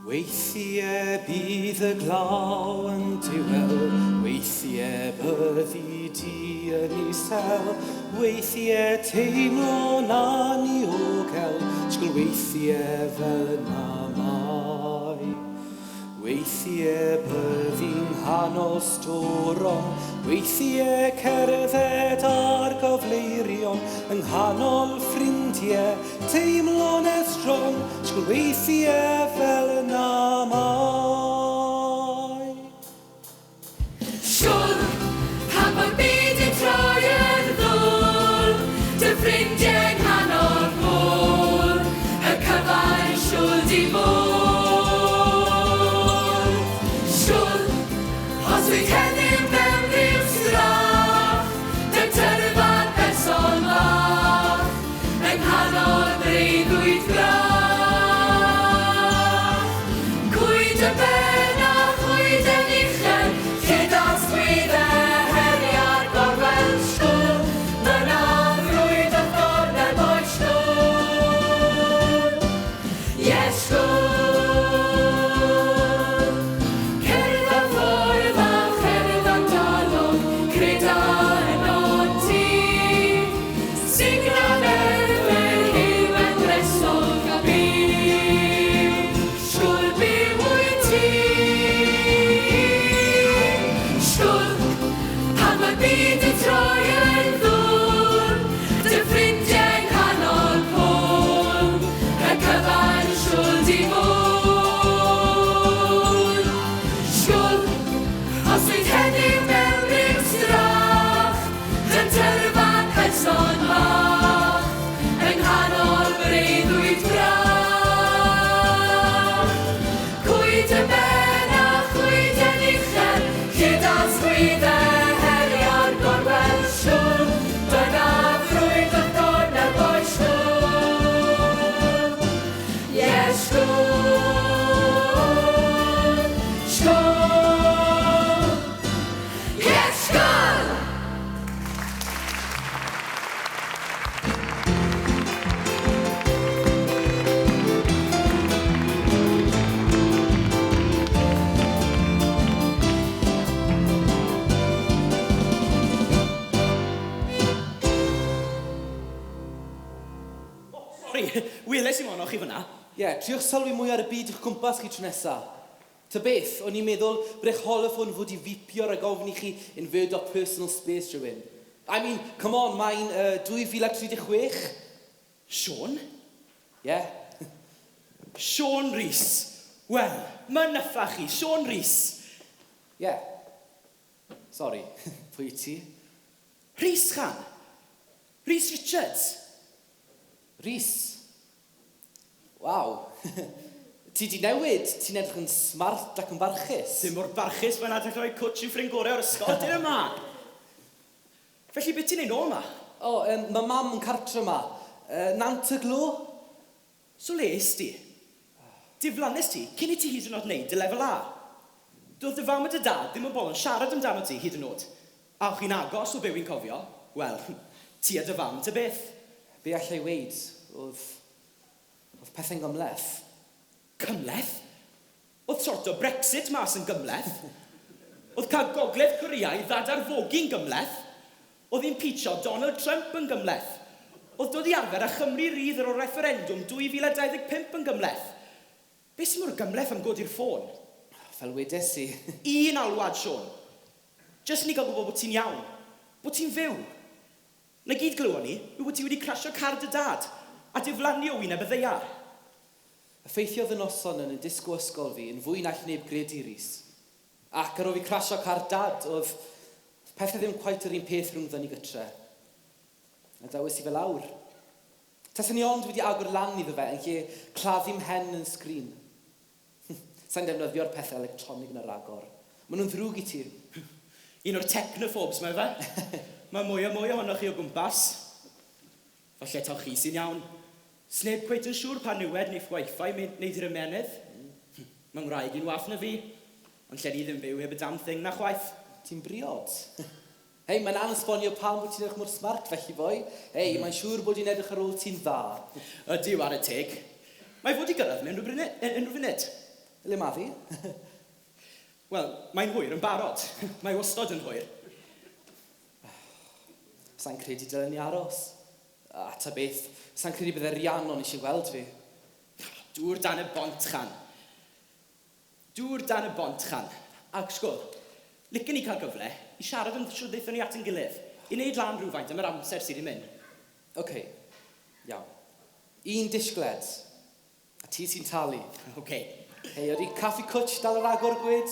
Weithiau bydd y glaw yn diwel, weithiau byddi di yn isel, weithiau teimlo na'n i ogel, sgol weithiau fel na mai. Weithiau byddi'n nghanol storon, weithiau cerdded ar gofleirion, yng nghanol ffrindiau, teimlo'n estrong, sgol weithiau fel na mai. Shgwl, pan mae'r byd yn troi yn ddwl, dy ffrindiau nghanol môr, y cyfan shgwl di môr. Shgwl, os wyt heddiw mewn rhyw strach, dy tyrfan person fach, yng nghanol breuddwyd grach. Cwyd y ben a chwyd yn uchel, lle dasgwyd e heriau'r gorwel shgwl, myna frwyd y gornel boi shgwl. Yes, shgwl. Cerdd a ffordd a cherdd a'n dalwm, creda yn o'n ti. Signa merfer hyw yn bresol gabi. Shgwl byw wyt ti. Shgwl, pan mae'r byd yn troi yn ddwl, dy ffrindiau nghanol pôl, y cyfan shgwl di môr. Shgwl, os wyt heddiw mewn rhyw strach, dy tyrfan person bach, yng nghanol breuddwyd grach. Cwyd y ben a chwyd yn uchel, lle dasgwyd e heriau'r gorwel shgwl, dyna frwyd y gornel boi shgwl. Yes, shgwl. Shgwl. Yes, shgwl. Sorry, weles i mon o'ch chi fyna. Ie, triwch sylwi mwy ar y byd i'ch cwmpas chi tro nesa. Ta beth, o'n i'n meddwl brech holoffon fod i fipio a gofyn i chi invade o personal space rhywun. I mean, come on, mae'n 2036. Sean? Ie? Sean Rhys. Wel, mae'n nyffa chi, Sean Rhys. Ie. Sorry, pwy ti? Rhys Chan. Rhys Richards. Rhys. Waw. Ti di newid, ti'n edrych yn smart ac yn barchus. Dim mor barchus mae'n adeg rhoi cwtch i'w ffrind gorau o'r ysgol, dyn yma. Felly beth ti'n ei nôl yma? O, mae mam yn cartre yma. Nant y glo? So le is ti? Diflannes ti, cyn i ti hyd yn oed wneud y lefel A. Doedd dy fam a dy dad ddim yn bol yn siarad amdano ti hyd yn oed. A o'ch chi'n agos o byw i'n cofio? Wel, ti a dy fam ty beth. Be allai weid? Oedd pethau'n gymleth. Gymleth? Oedd sort o Brexit mas yn gymleth? Oedd cael gogledd Coreaidd ddadarfogi'n gymleth? Oedd impeachio Donald Trump yn gymleth? Oedd dod i arfer a Chymru rydd ar o referendwm 2025 yn gymleth? Be sy'n mor gymleth am godi'r ffôn? Fel wedes i. Un alwad, Sean. Jyst ni gael gwybod bod ti'n iawn. Bod ti'n fyw. Na gyd glywon ni yw bod ti wedi crasio car dy dad a diflannu o wyneb y ddeiar. Effeithiodd y noson yn y disgo ysgol fi yn fwy naeth neb gredu Rhys. Ac ar o fi crasio car dad, oedd pethau ddim quite yr un peth rhwng ni gytre. A dawes i fel awr. Taswn ni ond wedi agor lan iddo fe yn lle claddu'n hen yn sgrin. Sa'n defnyddio'r pethau electronig yn yr agor. Maen nhw'n ddrwg i ti. Un o'r technophobes mae fe. Mae mwy ohonoch chi o gwmpas. Falle taw chi sy'n iawn. Sneb cweit yn siŵr pa niwed neu wifi neud i'r ymenydd. Mae'n ngwraig i'n waff na fi. Ond lle ni ddim byw heb y damn thing na chwaith. Ti'n briod. Hei, mae'n ansfonio pam bod ti'n edrych mor smart felly, boi. Hei, mae'n siŵr bod ti'n edrych ar ôl ti'n dda. Ydy, war y teg. Mae fod i gyrraedd mewn unrhyw funud. Le maddi? Wel, mae'n hwyr yn barod. Mae wastod yn hwyr. Sa'n credu dylen ni aros. A ta beth, sa'n credu byddai Rhiannon eisiau gweld fi. Dŵr dan y bont chan. Dŵr dan y bont chan. Ac Shgwl, licen ni cael gyfle i siarad yn llwyddaethon ni at yn gilydd. I wneud lan rhywfaint am yr amser sydd i mynd. OK, iawn. Un disgled. A ti sy'n talu. OK. Hei, ydy caffi cwtch dal yr agor gwyd?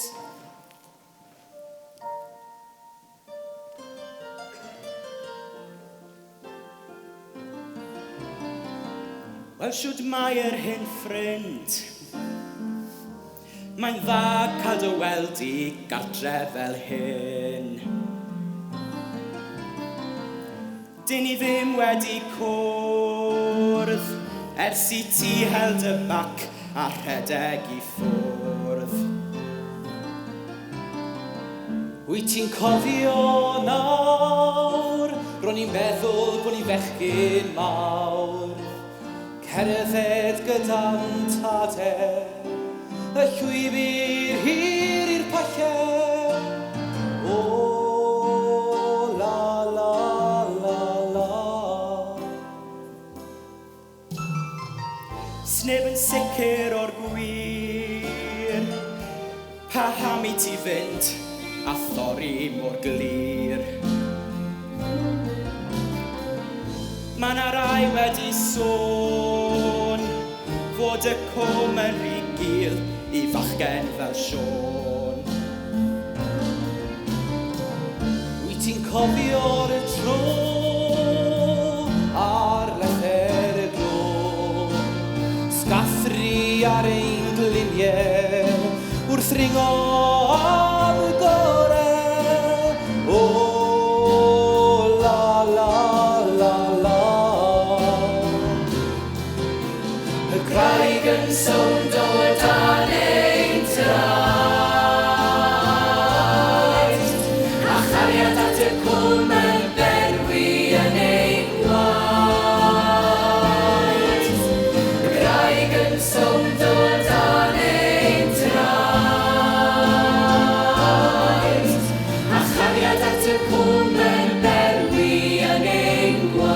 Wel, siwd mae'r hyn ffrind. Mae'n dda cael dy weld i gartre fel hyn. Dyn ni ddim wedi cwrdd ers i ti held y bac a rhedeg i ffwrdd. Wyt ti'n cofio nawr, ro'n i'n meddwl bod ni'n fechgyn mawr. Cerdded gyda'n tadau, y llwybr hir i'r pallau. O, la, la, la, la. Sneb yn sicr o'r gwir, paham i ti fynd a thorri mor glir. Mae 'na rai wedi sôn fod y cwm yn rhy gul i fachgen fel Siôn. Wyt ti'n cofio'r tro ar lecher y glo, sgathri ar ein gliniau wrth ringo am y gorau. O, la, la, la, la. Y graig yn sôn dod â'n ein traed, a chariad at y cwm yn berwi yn ein gwaed. Y graig yn sôn dod â'n ein traed, a chariad at y cwm yn berwi yn ein gwaed.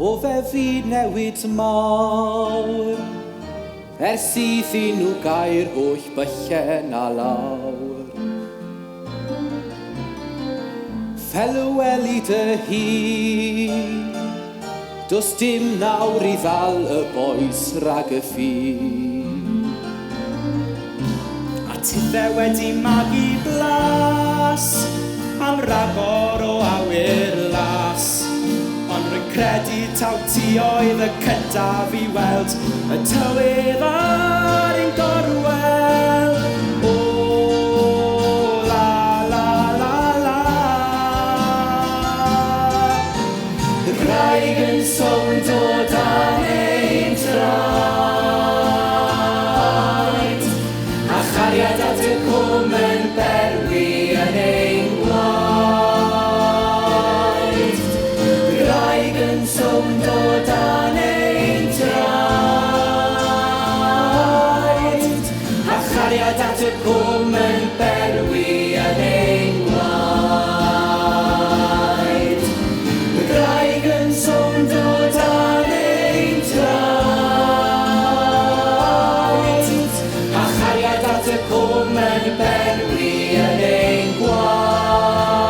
O fe fyd newid mawr, ers iddyn nhw gair holl byllen a lawr. Fel y weli dy hun, do's dim nawr i ddal y boes rag y ffin. A tidde wedi magu blas am ragor o awyr las. Ond rwy'n credu taw ti oedd y cyntaf i weld y tywydd ar ein gorwel. O, la, la, la, la. Y graig yn sôn dod â'n ein traed, a chariad at y cwm yn berwi yn ein gwaed. Y graig yn sôn dod â'n ein traed, a chariad at y cwm yn berwi yn ein gwaed. Y graig yn sôn dod â'n ein traed, a chariad at y cwm yn berwi yn ein gwaed.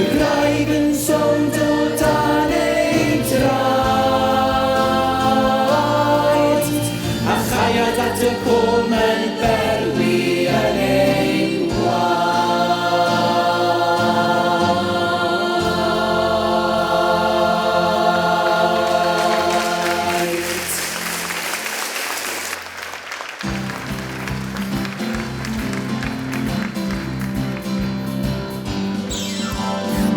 Y graig yn sôn dod â'n ein traed, a chariad at y cwm yn berwi yn ein gwaed.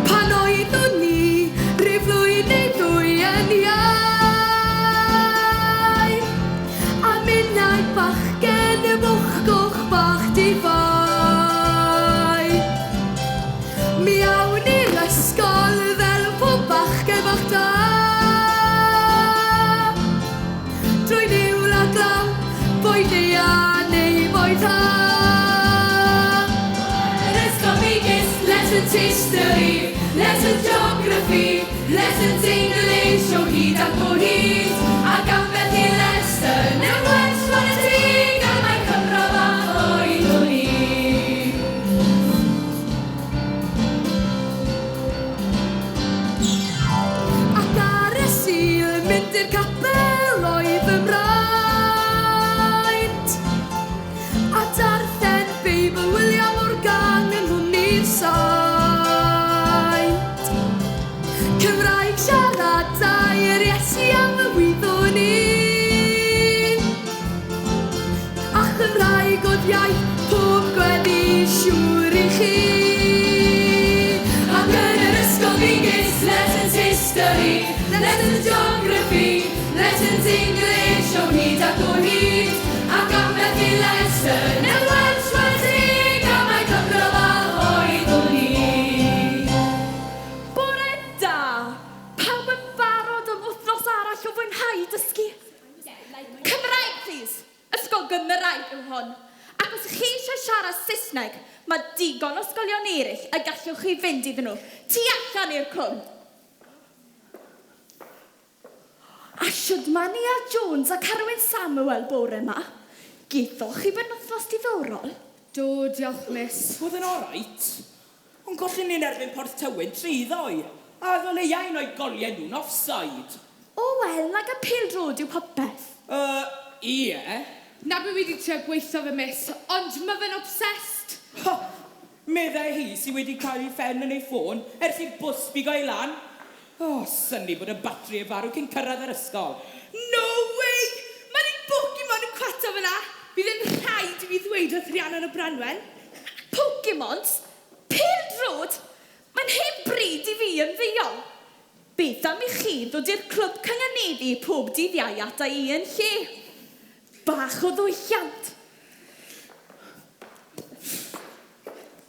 Pan oeddwn ni rhyw flwyddyn neu ddwy yn iau, a minnau bachgen y bwchgoch bach di fai. Mi awn i'r ysgol fel pob bachgen bach da, Boed ia neu boed ha. Yr ysgol megis, lessons history, lessons geography, lessons English o hyd ac o hyd. Ac ambell i lesson yn well ffonetig a mae Cymro fach oeddwn ni. Ac ar y sul mynd i'r capel oedd ymraint. A darllen Beibl William Morgan yn hwn i'r saint. Cymraeg siaradau yr Iesu am y wyddwn ni. A Chymraeg oedd iaith pob gweddi siŵr i chi. Ac yn yr ysgol megis, lessons history, lessons geography, lessons English o hyd ac o hyd. Ac ambell i lesson yn Welsh ffonetig a mae Cymro fach oeddwn ni. Bore da! Pawb yn barod am wythnos arall o fwynhau dysgu? Cymraeg, please! Ysgol Gymraeg yw hon. Ac os chi eisiau siarad Saesneg, mae digon o ysgolion eraill a gallwch chi fynd iddyn nhw. Tu allan i'r cwm. A Siwdmani a Jones a Carwyn Samuel bore yma. Geithoch chi benwythnos diddorol? Do, diolch, miss. Oedd yn alright. Ond gollin ni'n erbyn Porth Tywyn 3 ddoi. A ddylai ein o'i goliau nhw'n offside. O, wel, nag y pêl-drod yw popeth. Ie. Na by wedi trio gweithio fy miss, ond mae fe'n obsessed. Meddai hi sydd wedi cael ei ffen yn ei ffôn ers i'r bws bigo i lan. Synnu bod y batri y farw cyn cyrraedd yr ysgol. No way! Mae'n ei Pokemon yn cwato fyna. Bydd yn rhaid i fi ddweud wrth Rhiannon o Branwen. Pokemons? Pêl-drod? Mae'n heb bryd i fi yn ddiol. Beth am i chi ddod i'r clwb cynganeddi pob dydd Iau ata i yn lle? Bach o ddwylliant.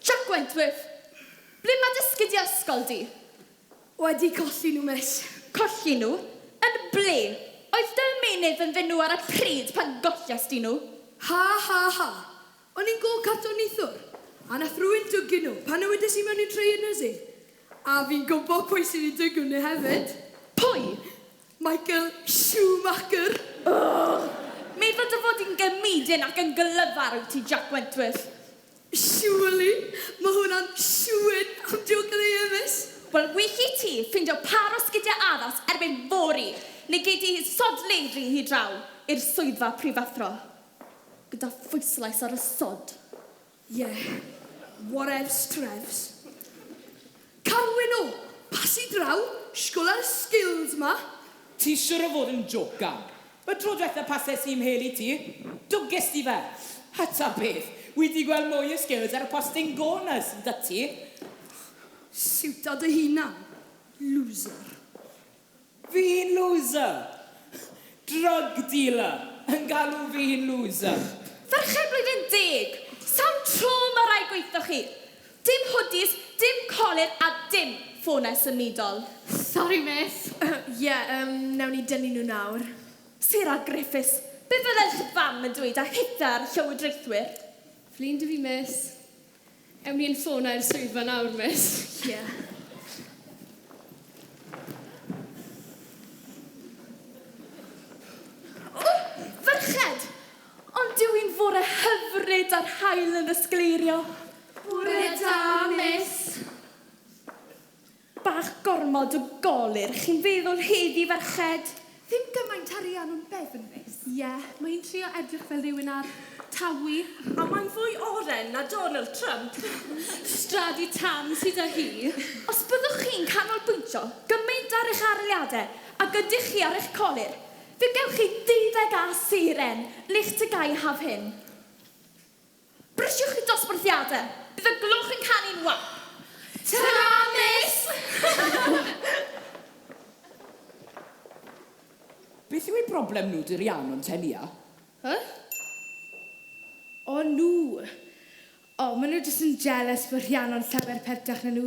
Jack Wentworth, ble mae dysgu di ysgol di? Wedi colli nhw, miss. Colli nhw? Yn ble? Oedd dy ymenydd yn fenw ar y pryd pan gollias di nhw? Ha. O'n i'n go-carto neithwr. A nath rhywun dwgu nhw pan ywedys i mewn i'n trainers i. A fi'n gwybod pwy sydd wedi dwgu nhw hefyd. Pwy? Michael Schumacher. Meddwl dy fod i'n gymedian ac yn glyfar wyt ti, Jack Wentworth. Surely, mae hwnna'n siwyn am diwg yn ei ymys. Wel, wych i ti ffindio par o sgidiau addas erbyn fori, neu gei di sodleidri hi draw i'r swyddfa prifathro. Gyda phwyslais ar y sod. Yeah, whatevs trefs. Carwyn o, pas i draw, Shgwl ar skills ma. Ti siwr o fod yn joca. Y tro diwetha pasau sy'n mhelu ti, dwgys ti fe. Hata beth, wedi gweld mwy o skills ar y posting goners yn dy ti. Siwta dy hunan, loser. Fi'n loser. Drug dealer yn galw fi'n loser. Ferched blwyddyn 10, sa'n tro mae rai gweithio chi. Dim hoodies, dim colir a dim ffonau symudol. Sorry, miss. Nawn ni dynnu nhw nawr. Sarah Griffiths, be fyddai'ch fam yn dweud a hyder llywodraethwyr? Flin dy fi, miss. Ewn ni'n ffona i'r swyddfa nawr, miss. Yeah. Ferched, ond dyw hi'n fore hyfryd ar hael yn ysgleirio. Bore da, miss. Bach gormod o golir, chi'n feddwl heddi ferched? Ddim gymaint arian o'n befn, miss. Mae'n trio edrych fel rhywun ar tawi. A mae'n fwy oren na Donald Trump. Stradi tam sydd â hi. Os byddwch chi'n canolbwyntio gymaint ar eich arliadau a gydych chi ar eich colir, fe gewch chi 12 a seren, lich tygau haf hyn. Brysiwch chi dosbarthiadau, bydd y glwch yn canu'n wap. Ta-ra, miss! Beth yw ei broblem nhw dy Rhiannon Tenia? O, nhw. Maen nhw jyst yn jealous bod Rhiannon llawer pertach na nhw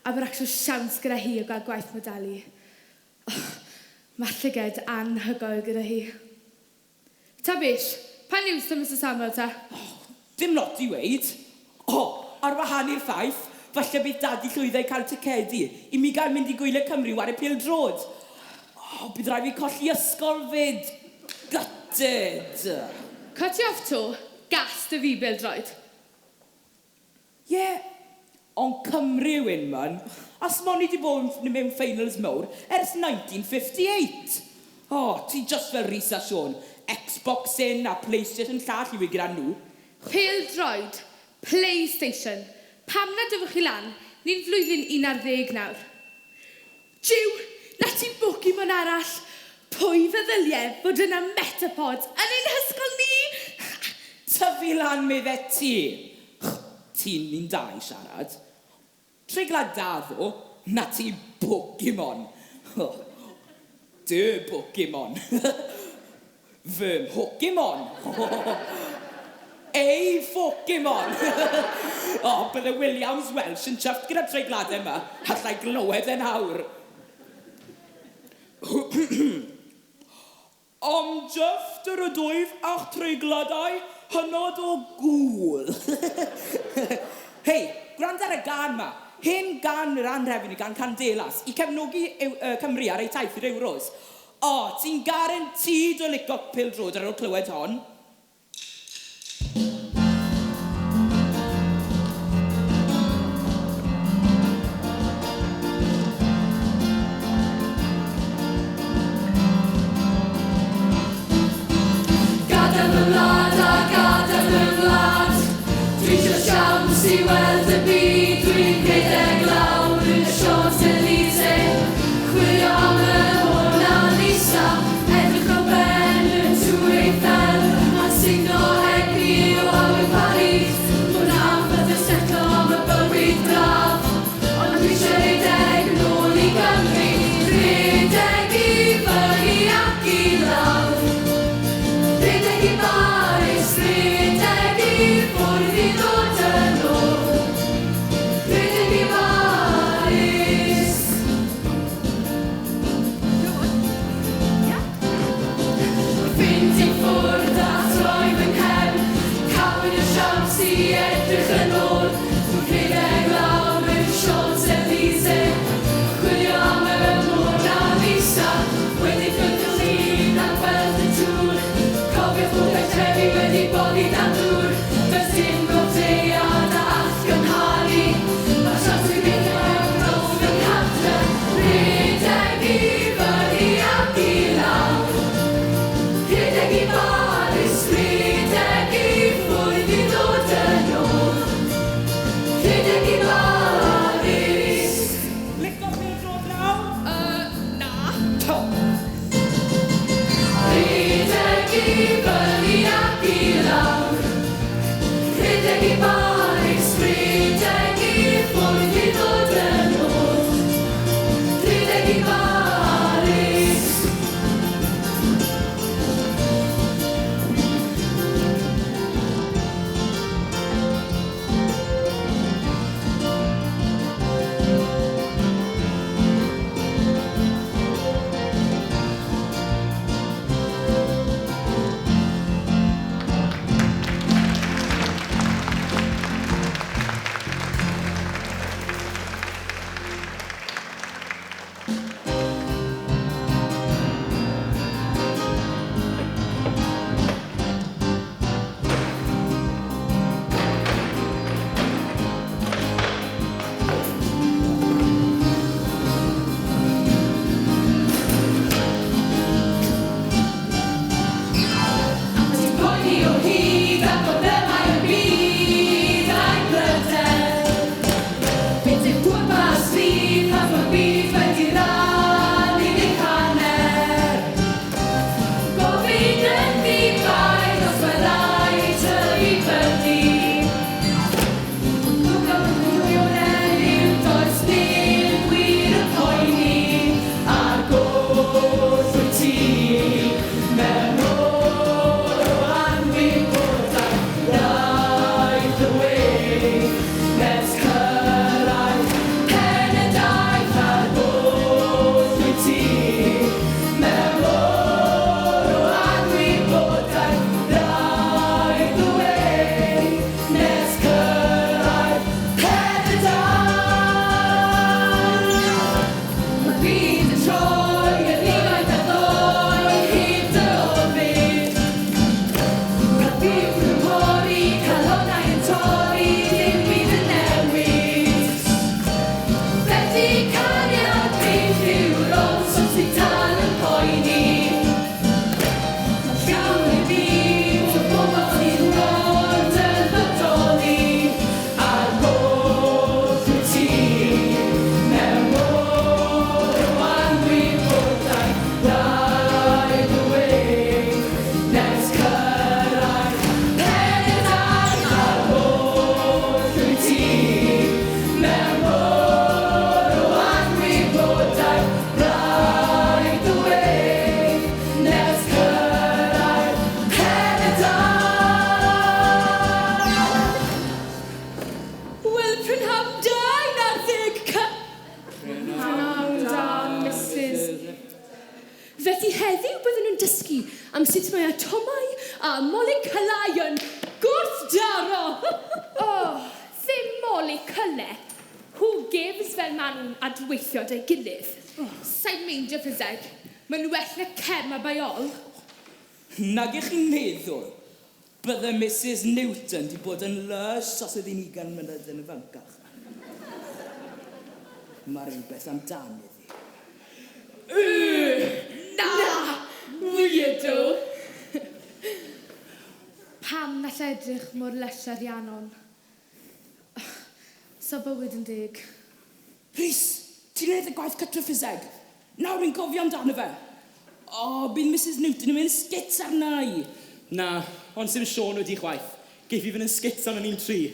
a bod actual siawns gyda hi o gael gwaith modalu. Mae llyged anhygoel gyda hi. Ta beth, Pa news ta, Mr Samuel, ta? Dim lot i weid. Ar wahan i'r ffaith, falle bydd dad i llwyddau cael tycedu i mi gael mynd i Gwyliau Cymru war y pêl-drod. Bydd rai fi colli ysgol fyd. Gutted. Cut you off to, gas dy fi bêl-droed. Ond Cymru yw un man. A smon i di bod mewn finals mawr ers 1958. Ti just fel Risa Siôn. Xbox in a PlayStation llall i fi gyda nhw. Pêl-droed, PlayStation. Pam na dyfwch chi lan, ni'n flwyddyn 11 nawr. Jiw, na ti'n Pokemon arall. Pwy feddyliau fod yna Metapods yn ein hysgol ni? Tyfu lan medde ti. Ti'n ni'n da i siarad. Treigla da ddo, na ti Pokemon. Dy Pokemon. Fy Pokemon. Ei Pokemon. Bydde Williams Welsh yn chyfft gyda treigladau yma. Allai glywed yn awr. Am jyft yr ydwyf a'ch treigladau hynod o gŵl. Hei, gwrand ar y gan ma. Hen gan yr anrefn gan Candelas i cefnogi Cymru ar ei taith i'r Euros. Ti'n garantid o licio pêl-drod ar ôl clywed hon? Gadael y wlad a gadael y wlad. Dwi eisiau siawns i weld y byd. Dwi'n rhedeg lawr yn y Champs-Élysées. Chwilio am y Mona Lisa. Edrych o ben yn tŵr Eiffel. A'n signo egni o awyr Paris. Hwna fydd y setlo am y bywyd braf. Ond dwi eisiau rhedeg yn ôl i Gymru. Rhedeg i fyny ac i lawr. Rhedeg i Paris, rhedeg i ffwrdd i ddod yn ôl. Rhedeg i Paris. Fynd i ffwrdd a troi fy nghefn. Cafn y siawns i edrych yn ôl. Dwi'n rhedeg lawr yn Champs-Élysées. Chwilio am y Mona Lisa. Wedi gydol un a gweld y tŵr. Cofiwch bod eich trefi wedi boddi dan dŵr. Does dim blodeuad a all gynharu. Mae'r siawns i fynd mewn rownd yng nghadre. Rhedeg i fyny ac i lawr. Rhedeg i Paris, rhedeg i ffwrdd i ddod yn ôl. Rhedeg i Paris. Licio pêl-drod nawr? Na. Rhedeg i fyny ac i lawr. Rhedeg i Paris, rhedeg i ffwrdd i ddod yn ôl. Rhedeg i Paris. a moleciwlau yn gwrthdaro. Ddim moleciwlau. Who gives fel maen nhw'n adweithio dy gilydd? Sa'n meindio ffyseg. Maen nhw well na cem a baiol. Nag ych chi'n meddwl, bydde Mrs Newton di bod yn lys os oedd hi'n 20 mlynedd yn y fancach. Mae rhywbeth amdani ddi. Na! Weirdo! Pam na edrych mor leis ar Rhiannon? So bywyd yn deg. Rhys, ti'n neud y gwaith cytra ffiseg? Nawr i'n cofio amdano fe. Bydd Mrs Newton yn mynd sgits arna i. Na, ond sy'n Sean wedi chwaith. Geith i fynd yn sgits arna ni'n tri.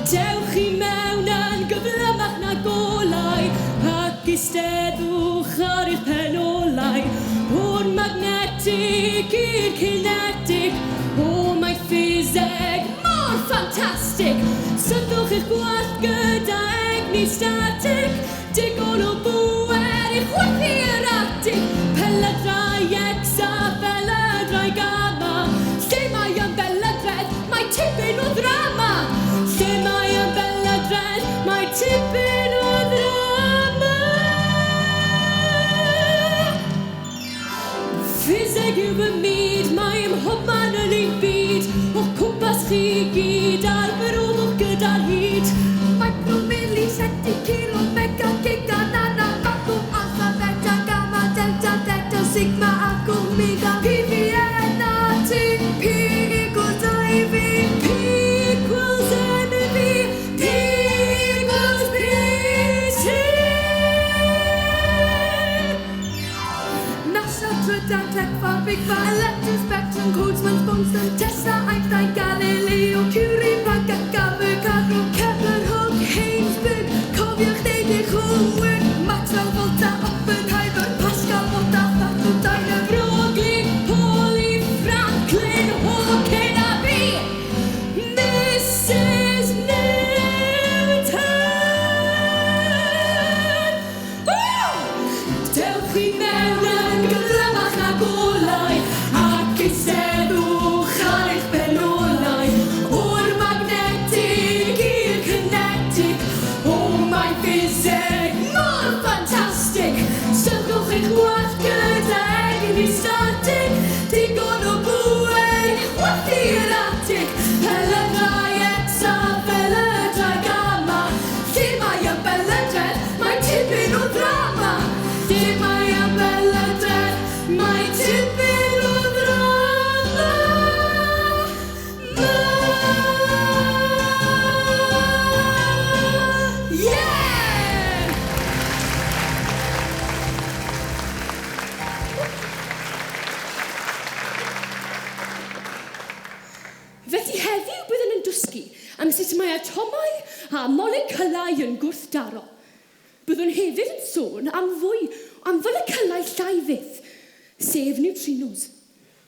Dewch i mewn yn gyflymach na golau ac eisteddwch ar eich penolau. O'r magnetig i'r kinetic, mae ffiseg mor ffantastig. Syddwch eich gwallt gyda egni statig, digon o bwer i chwythu yr atig. Peledrai X a peledrai gamma, lle mae yn beledredd, mae tipyn o ddrama. Lle mae yn beledredd, mae tipyn o ddrama. Ffiseg yw fy myd, mae ym mhobman yn ein byd. O cwmpas chi gyd, arferwch gyda'r hyd. Mae promili, senti, kilo, mega, giga, nana, macro, alpha, beta, gamma, delta, theta, sigma, ac omega. P, V, N, A, T, P equals IV. P equals NV, P equals PT. NASA, Trydan, Tekfa, Bigfa, Electron, Spectrum, Coachman's, Bunsen, Tesla, Einstein, Galileo, Curie, Pagat, Avogadro, Kepler, Hooke, Heinsberg, cofiwch neud eich homework. Maxwell, Volta, Oppenheimer, Pascal, Volta, Fatou, Dynamo. Broglie, Pauli, Franklin, Hawking a fi, Mrs Newton. Dewch i mewn yn gyflymach na golau ac eisteddwch ar eich penolau. O'r magnetig i'r kinetic, mae ffiseg mor ffantastig. Syddwch eich gwallt gyda egni statig, digon o bwer i chwythu'r atig. Peledrai X a peledrai gamma, lle mae yn beledredd, mae tipyn o ddrama. Lle mae yn beledredd, mae tipyn o ddrama. Yeah! Felly heddiw byddwn yn dysgu am sut mae atomau a moleciwlau yn gwrthdaro. Byddwn hefyd yn sôn am foleciwlau llai fyth, sef neutrinos.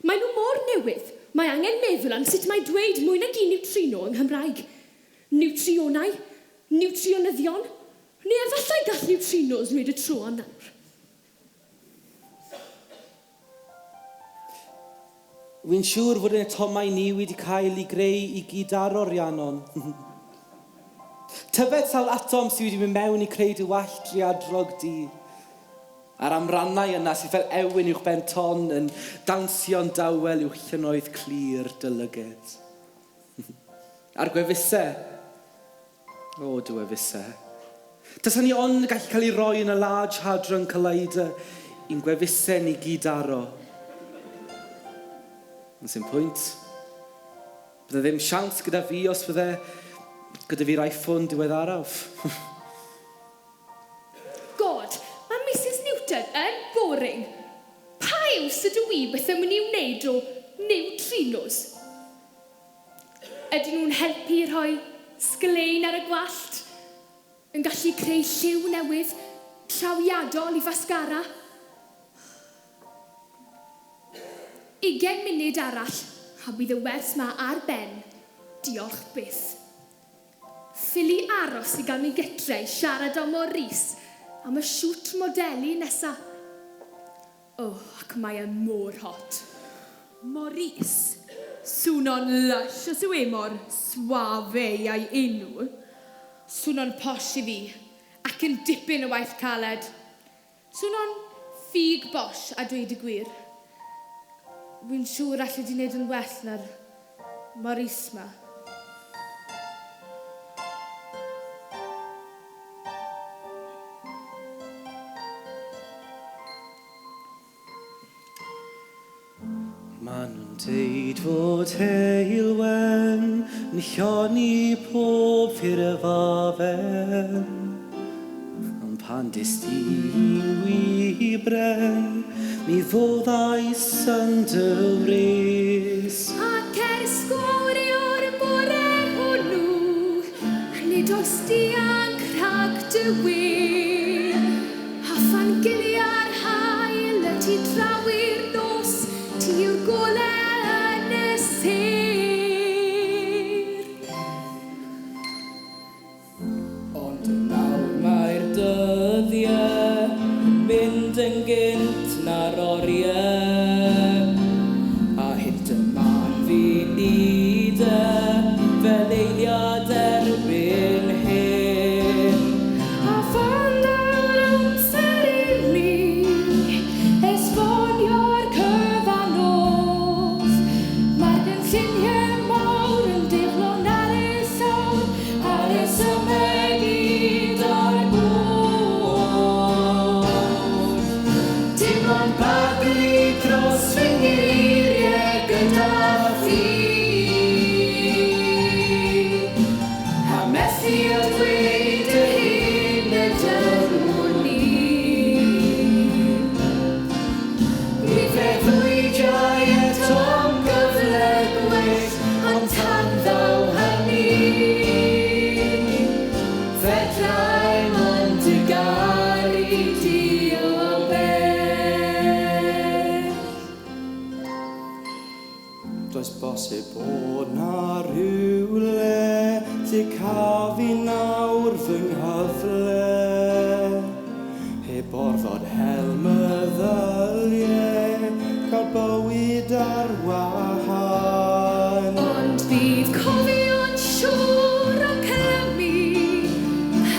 Mae nhw mor newydd, mae angen meddwl am sut mae dweud mwy nag un neutrino yng Nghymraeg. Neutrionau, neutrionyddion, neu efallai gall neutrinos wneud y tro nawr. Wy'n siŵr fod yn atomau ni wedi cael ei greu i gydaro Rhiannon. Tybed sawl atom sydd wedi mynd mewn i creu dy wallt driadrog di. A'r amrannau yna sydd fel ewyn uwch ben ton yn dansio'n dawel uwch llynoedd clir dylyged. A'r gwefusau. O, dy wefusau. Tasan ni ond yn gallu cael ei roi yn y Large Hadron Collider i'n gwefusau ni gydaro. Ond sy'n pwynt. Bydde ddim siawns gyda fi os bydde gyda fi'r iPhone diweddaraf. God, mae Mrs Newton yn boring. Pa iws ydw i beth yn mynd i wneud o neutrinos? Ydyn nhw'n helpu rhoi sglein ar y gwallt? Yn gallu creu lliw newydd trawiadol i fasgara? 20 munud arall, a bydd y wers ma ar ben. Diolch byth. Ffili aros i gael mi gytre i siarad o Maurice am y siwt modelu nesa. Ac mae e mor hot. Maurice, swno'n lush os yw e mor suave ai enw. Swno'n posh i fi, ac yn dipyn o waith caled. Swno'n ffug bosh a dweud y gwir. Wy'n siŵr allai di wneud yn well na'r Maurice ma. Maen nhw'n deud fod heilwen yn lloni pob ffyr y fafen. Ond pan dys di'n wybren, mi foddais yn dy wres. Ac sgwr o'r bore hwnnw, nid oes di ang rhag dy wir. A phan gilia'r hael y ti drawi'r nos, ti yw'r gole yn y sir. Ond nawr mae'r dyddiau mynd yn gynt na'r oriau. A hynt y man fi'n nid fel eiliad erbyn hyn. A phan nawr amser i mi esbonio'r cyfanos, mae'r gynlluniau mawr yn diflon ar y llaw, ar y symau gyd o'r bwrdd. Dim ond baglu dros fy ngeiriau gyda fi, a methu o dweud y hyn y dylwn ni. Mi feddwydiau eto'n gyfle gwell, ond tan ddaw hynny, fedrai mond y garu di o bell. Does bosib bod na rhywle lle cafu nawr fy nghyfle, heb orfod hel meddyliau, cael bywyd ar wahân. Ond bydd cofio'n siŵr o clymu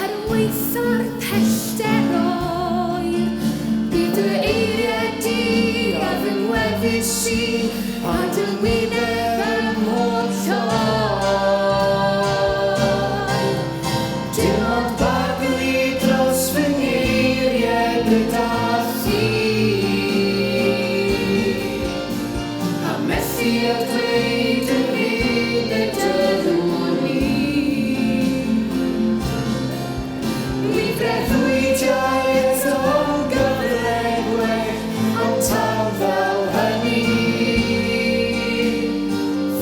ar weitho'r pellter oer. Bydd dy eiriau di a fy ngwefus i, a dy wyneb ym mhob lloi. Dim ond baglu dros fy ngeiriau gyda thi, a methu o dweud y hyn y dylwn ni. Mi freuddwydiau eto'n gyfle gwell, ond tan ddaw hynny,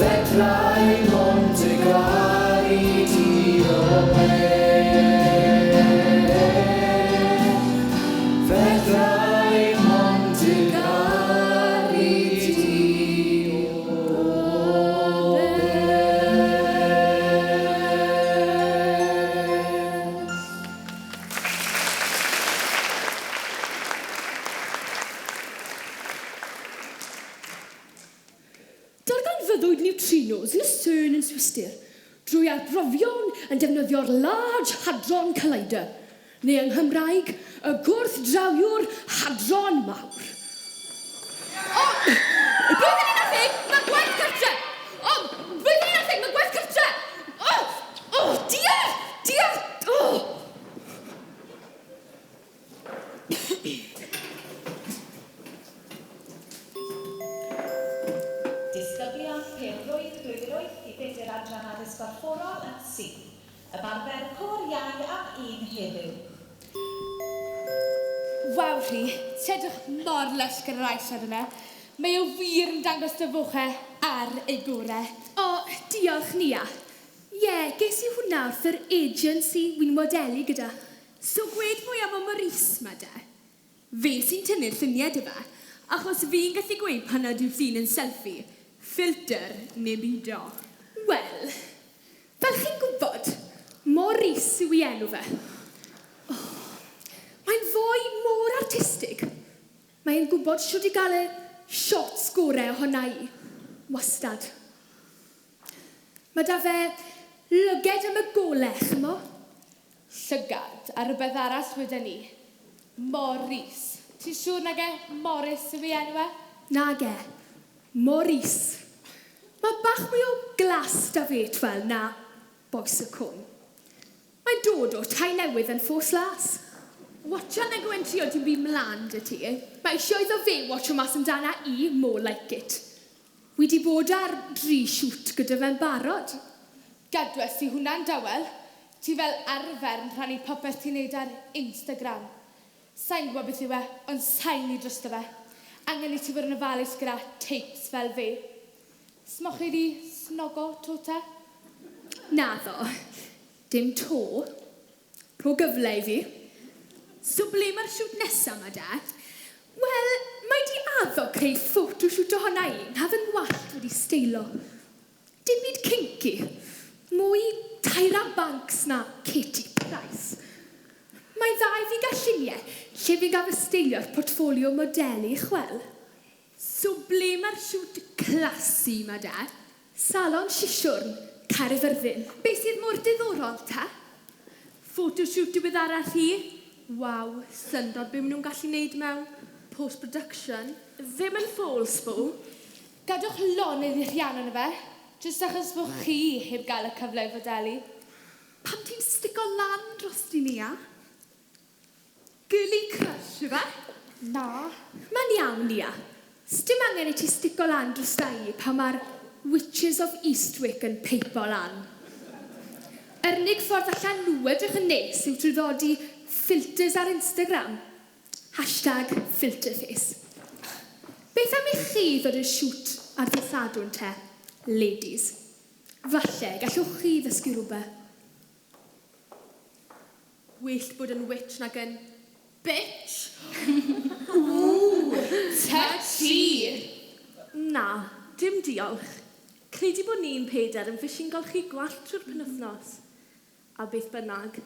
fedrai mond y garu di o bell. Fedrai mond y garu di o bell. Darganfyddwyd neutrinos yn y CERN yn Swistir drwy arbrofion yn defnyddio'r Large Hadron Collider, neu yng Nghymraeg, y gwrthdrawiwr hadron mawr. O, blwyddyn 11, mae gwaith cartre! O, blwyddyn 11, mae gwaith cartre! O, diar! O! Disgyblion pêl-rwydd blwyddyn 8 i 4 adran addysg gorfforol yn syth. Ymarfer côr iau am un heddiw. Waw rhi, ti edrych mor lush gyda'r aisiad yna. Mae o wir yn dangos dyfwchau ar ei gorau. O, diolch Nia. Ie, ges i hwnna wrth yr agency wy'n modelu gyda. So gwed mwy am o Maurice ma de. Fe sy'n tynnu'r lluniau dy fe, achos fi'n gallu gweud pan nad yw llun yn selfie. Filter neu bido. Wel, fel chi'n gwybod, Maurice yw ei enw fe. Mae'n foi mor artistig. Mae'n gwybod siwt i gael y shots gorau ohona i. Wastad. Mae da fe lyged am y golau, chymo? Llygad a rhywbeth arall wedyn ni. Morris. Ti'n siŵr nag e Morris yw ei enw e? Nag e. Maurice. Mae bach mwy o glas da fe twel na boes y cwn. Mae'n dod o tai newydd yn ffos las. Watcha na gwen trio ti'n byd mlaen dy ti. Mae eisiau iddo fe watcha mas amdana i more like it. Wedi bod ar 3 shoot gyda fe'n barod. Gadwes i hwnna'n dawel. Ti fel arfer yn rhannu popeth ti'n neud ar Instagram. Sa'n gwybod beth yw e, ond sa'n ni drosto fe. Angen i ti fod yn ofalus gyda tapes fel fe. Smoch chi di snogo to te? Naddo. Dim to. Rho gyfle i fi. So ble mae'r siwt nesaf yma da? Wel, mae di addo creu ffotosiwt ohona i, na fy'n wallt wedi steilo. Dim byd kinky. Mwy Tyra Banks na Katie Price. Mae dda i fi gael lluniau lle fi'n gael fy steilio'r portfolio modelu chwel. So ble mae'r siwt classy yma da? Salon Sisiwrn, Caerfyrddin. Be sydd mor diddorol ta? Photoshoot diweddarach chi? Waw, syndod be maen nhw'n gallu wneud mewn post-production. Ddim yn ffôls fo. Gadwch lonydd i Rhiannon y fe, jyst achos bod chi heb gael y cyfle i fodelu. Pam ti'n stico lan dros di ni, a? Girly crush, yw fe? Na. Mae'n iawn, Nia. Sdim angen i ti stico lan dros da i pan mae'r Witches of Eastwick yn peipo lan. Yr unig ffordd allan nhw edrych yn nes yw trwy ddodi filters ar Instagram. #filterface. Beth am i chi ddod yn siwt ar ddisadwn te, ladies? Falle, gallwch chi ddysgu rhywbeth. Well bod yn witch nag yn bitch. Touchy! Na, dim diolch. Credu bod ni'n peder yn fysyn golchi gwallt trwy'r penwythnos. A beth bynnag,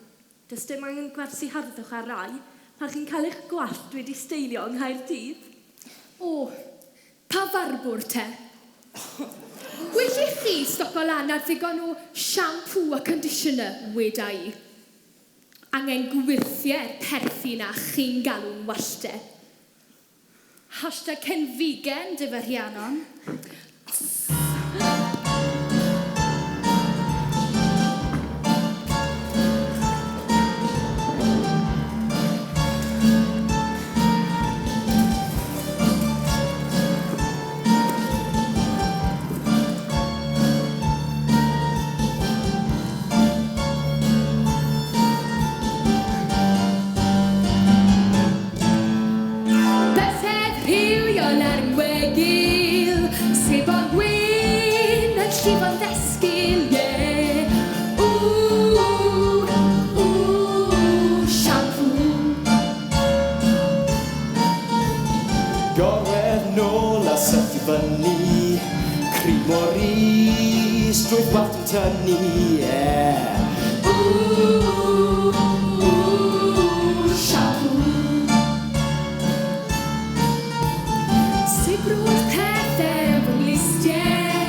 does dim angen gwersi harddwch ar rai pan chi'n cael eich gwallt wedi steilio yng Nghaerdydd. O, pa farbwr te? Well i chi stopo lan ar ddigon o shampoo a conditioner, weda i. Angen gwirthiau'r perthi na chi'n galw'n wallte. #Cenfigen, dy fy Rhiannon. Bethedd rhywiol ar wegil, sebon gwyn yn llifo'n ddesgyl, ie. Shampoo. Gorwedd nôl a syth i fyny, crim o'r is, drwy'r gwallt yn tynnu, yeah. Shampoo. Sibrwyd pethau fy nglistiau,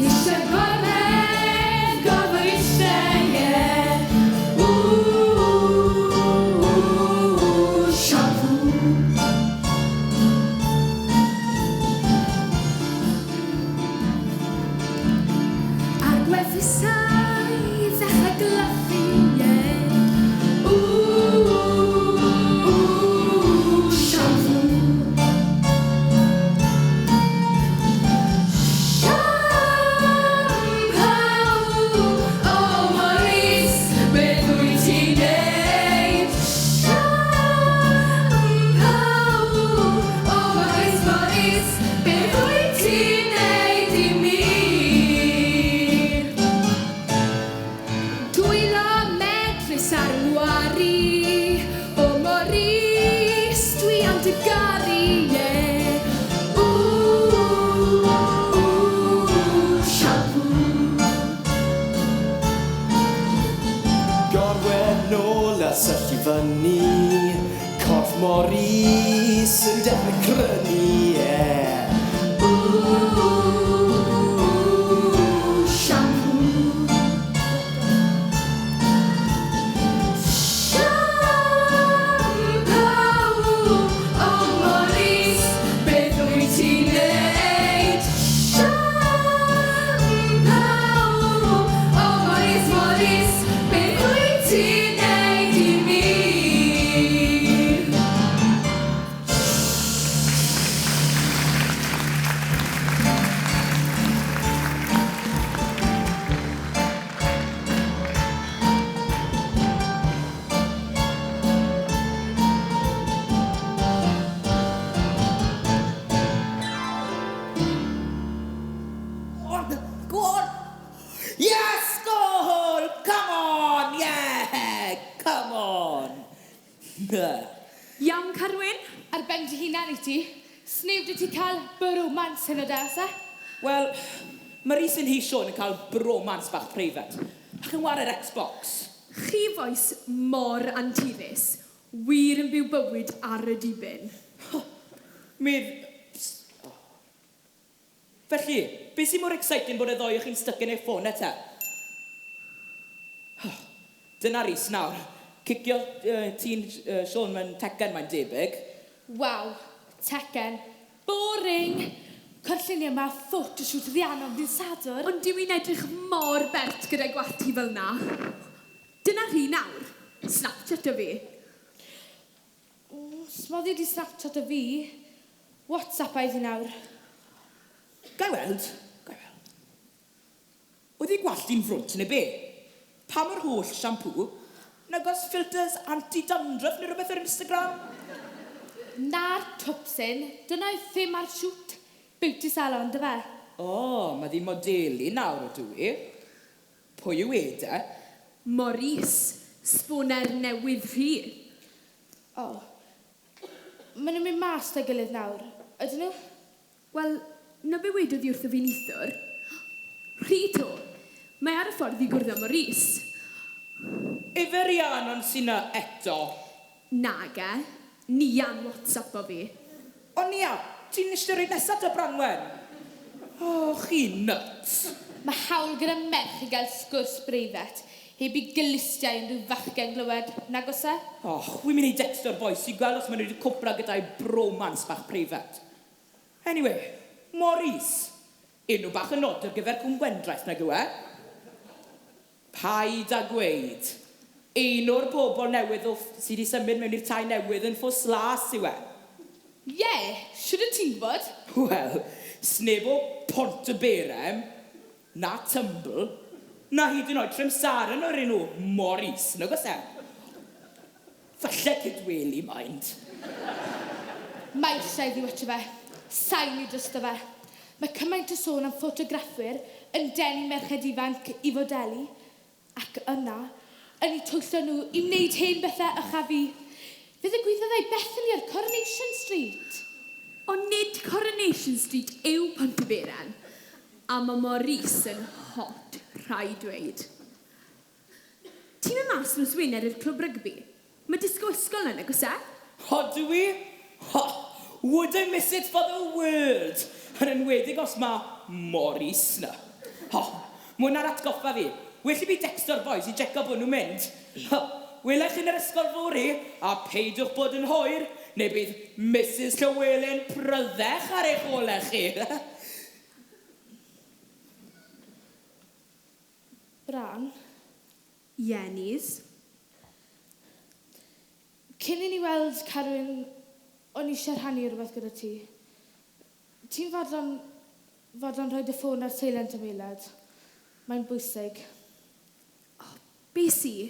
eisiau gormedd, gofod eisiau, ie. Shampoo. Ar gwefusau ddechrau glychu, ie. Sneb dy ti cael bromance yn o des, e? Wel, mae Rhys yn hi Siôn yn cael bromance bach preifat. Ac yn wario Xbox. Chi foes mor anturus, wir yn byw bywyd ar y dibyn. Felly, beth sy'n mor exciting bod y ddoi o'ch chi'n styc yn eich ffôn te? Dyna Rhys nawr. Cicio ti'n Siôn mewn Tekken mae'n debyg. Waw, Tekken. Boring. Cwrllunia yma photoshoot Rhiannon ddydd Sadwrn. Ond dyw i'n edrych mor bert gyda gwarti fel na. Dyna rhi nawr. Snapchat o fi. Smoddi di Snapchat o fi. WhatsApp a iddi nawr. Gai weld. Oedd ei gwallt i'n frwnt neu be? Pa mor holl siampw? Nagos filters anti-dandruff neu rhywbeth ar Instagram? Na'r twpsyn, dyna i ddim ar shoot beauty salon, dy fe? Mae di modeli nawr o dwi. Pwy yw e? Maurice, sboner newydd rhi. Maen nhw'n mynd mas da gilydd nawr, ydyn nhw? Wel, na be wedodd i wrtho fi nithwr. Rhi to, mae ar y ffordd i gwrdd â Maurice. Efe Rhiannon sy'n na eto? Naga, Nian WhatsApp o fi. O Nia, ti'n ystyried nesaf dy Branwen? Chi nuts. Mae hawl gyda merch i gael sgwrs breifat, heb i gilistiau yn rhyw fachgen glywed, nag os e? Wy'n mynd i dexto'r boes i gweld os maen nhw wedi cwpla gyda'i bromance bach preifat. Anyway, Maurice, enw bach yn nod ar gyfer Cwm Gwendraeth nag yw e? Paid a gweud. Un o'r bobl newydd sydd wedi symud mewn i'r tai newydd yn ffos las yw e? Siwr y ti'n gwybod? Wel, sneb o Pont y Berem, na Tymble, na hyd yn oed Trymsaren o'r enw Maurice, nag os e? Falle cydweli mind. Mae eisiau iddi watcha fe. Sain i drysto fe. Mae cymaint o sôn am ffotograffwyr yn denu merched ifanc i fodelu, ac yna, yn eu twyllo nhw i wneud hen bethau ycha fi. Fydd y gwyddoedd ei Bethany ar Coronation Street. Ond nid Coronation Street yw Pont y Berem, a mae Maurice yn hot, rhaid dweud. Ti'n mynd mas nos Wener i'r clwb rygbi? Mae disgo ysgol yna, gos e? Do we? Would I miss it for the world? Yn enwedig os mae Maurice na. Mwyn ar atgoffa fi. Well i fi dexto'r boys i jecio bod nhw'n mynd. Welech yn yr ysgol fori, a peidwch bod yn hwyr, neu bydd Mrs Llywelyn pryddech ar eich olech chi. Bran, Ienis. cyn i ni weld Carwyn, o'n i eisiau rhannu rhywbeth gyda ti. Ti'n fodlon rhoi dy ffôn ar seilent am eilad. Mae'n bwysig. Be si?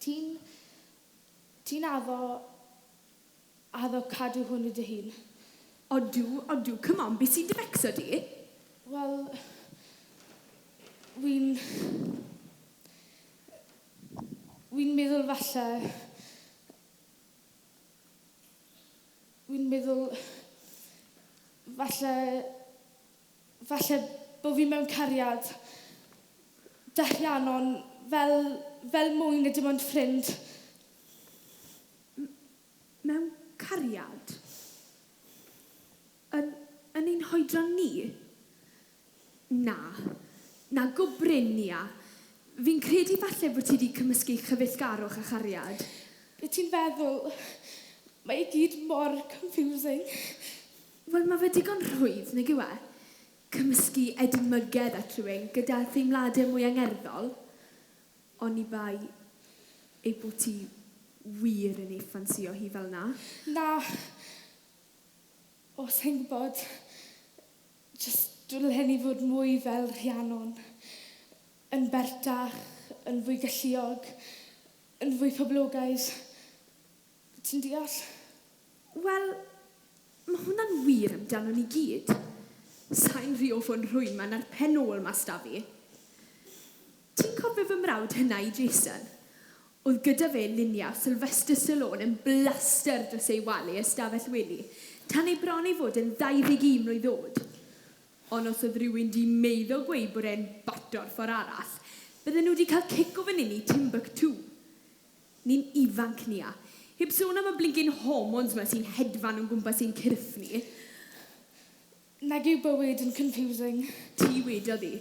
Ti'n addo cadw hwn i dy hun? Odw, come on, be si dy fecso di? Wel, Wi'n meddwl falle... Falle bod fi mewn cariad dy Rhiannon fel mwy na dim ond ffrind. Mewn cariad? Yn ein hoedron ni? Na gwbryn ni a. Fi'n credu falle bod ti wedi cymysgu chyfeillgarwch a chariad. Be ti'n feddwl? Mae i gyd mor confusing. Wel, mae fe digon rhwydd, nag yw e? Cymysgu edmygedd at rhywun gyda theimladau mwy angerddol. Ond i bai ei bod ti wir yn ei ffansio hi fel na. Na. Sa'n gwybod. Just dwlen i fod mwy fel Rhiannon. Yn bertach, yn fwy galluog, yn fwy poblogaidd. Ti'n deall? Wel, mae hwnna'n wir amdano ni gyd. Sa'n rhio ffôn rhywun ma'n ar pen ôl mas da fi. Ti'n cofio fy mrawd hynna i Jason? Oedd gyda fe luniau Sylvester Stallone yn blaster dros ei walu ystafell weli, tan ei bron i fod yn 21 mlwydd oed. Ond os oedd rhywun di meiddo gweud bod e'n bato'r ffordd arall, bydden nhw wedi cael cic o fan hyn i Timbuktu. Ni'n ifanc ni a, heb sôn am y blincin hormones yma sy'n hedfan o'n gwmpas i'n cyrff ni. Nag yw bywyd yn confusing. Ti wedodd i.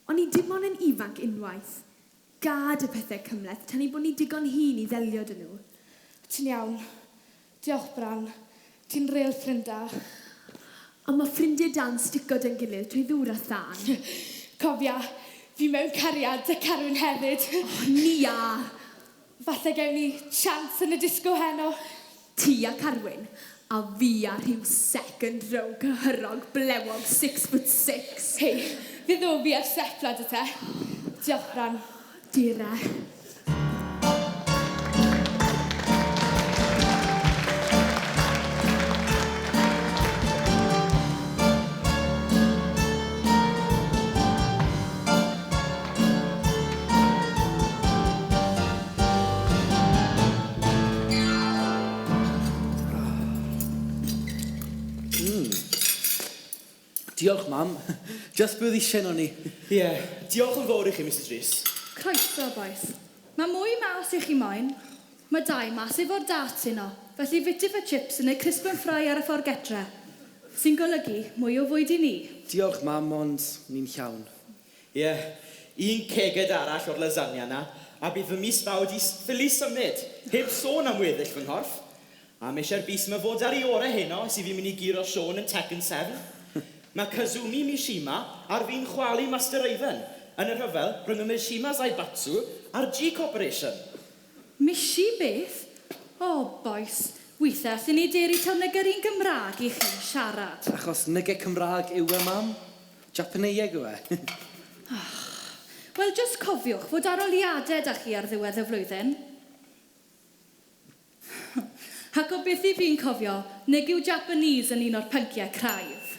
Ond ni dim ond yn ifanc unwaith. Gad y pethau cymleth, tan i bod ni digon hyn i ddelio dyn nhw. Ti'n iawn. Diolch, Bran. Ti'n real ffrinda. Ond mae ffrindiau dan sticod yn gilydd trwy ddŵr a than. Cofia, fi mewn cariad y Carwyn hefyd. Ni a! Falle gawn ni chance yn y disgo heno. Ti a Carwyn, a fi a rhyw second row cyhyrog blewog 6'6". Hei, fydd o fi ar seplad y te. Diolch, Bran. Dira. Diolch, mam. Just bydd eisiau o'n ni. Ie, diolch yn fawr i chi, Mrs Rhys. Croeso, boes. Mae mwy mas i chi moyn. Mae dau mas efo'r dat yno. Felly fitib y chips yn ei crisp yn ffrai ar y ffordd getre. Sy'n golygu mwy o fwyd i ni. Diolch, mam, ond ni'n llawn. Ie, un ceged arall o'r lasagna na, a bydd fy mis fawd i ffili symud, heb sôn am weddill fy nghorff. A mae eisiau'r bus yma fod ar ei orau heno sydd fi'n mynd i giro Sean yn Tekken 7. Mae Kazumi Mishima ar fi'n chwalu Master Raven yn y rhyfel rhwng y Mishima Zaibatsu a'r G Corporation. Mishi beth? O, boes. Weithiau, allwn ni deri taw neger un Gymraeg i chi siarad. Achos nygau Cymraeg yw e, mam? Japaneieg yw e. Wel, just cofiwch fod aroliadau da chi ar ddiwedd y flwyddyn. Ac o beth i fi'n cofio, neg yw Japanese yn un o'r pynciau craidd.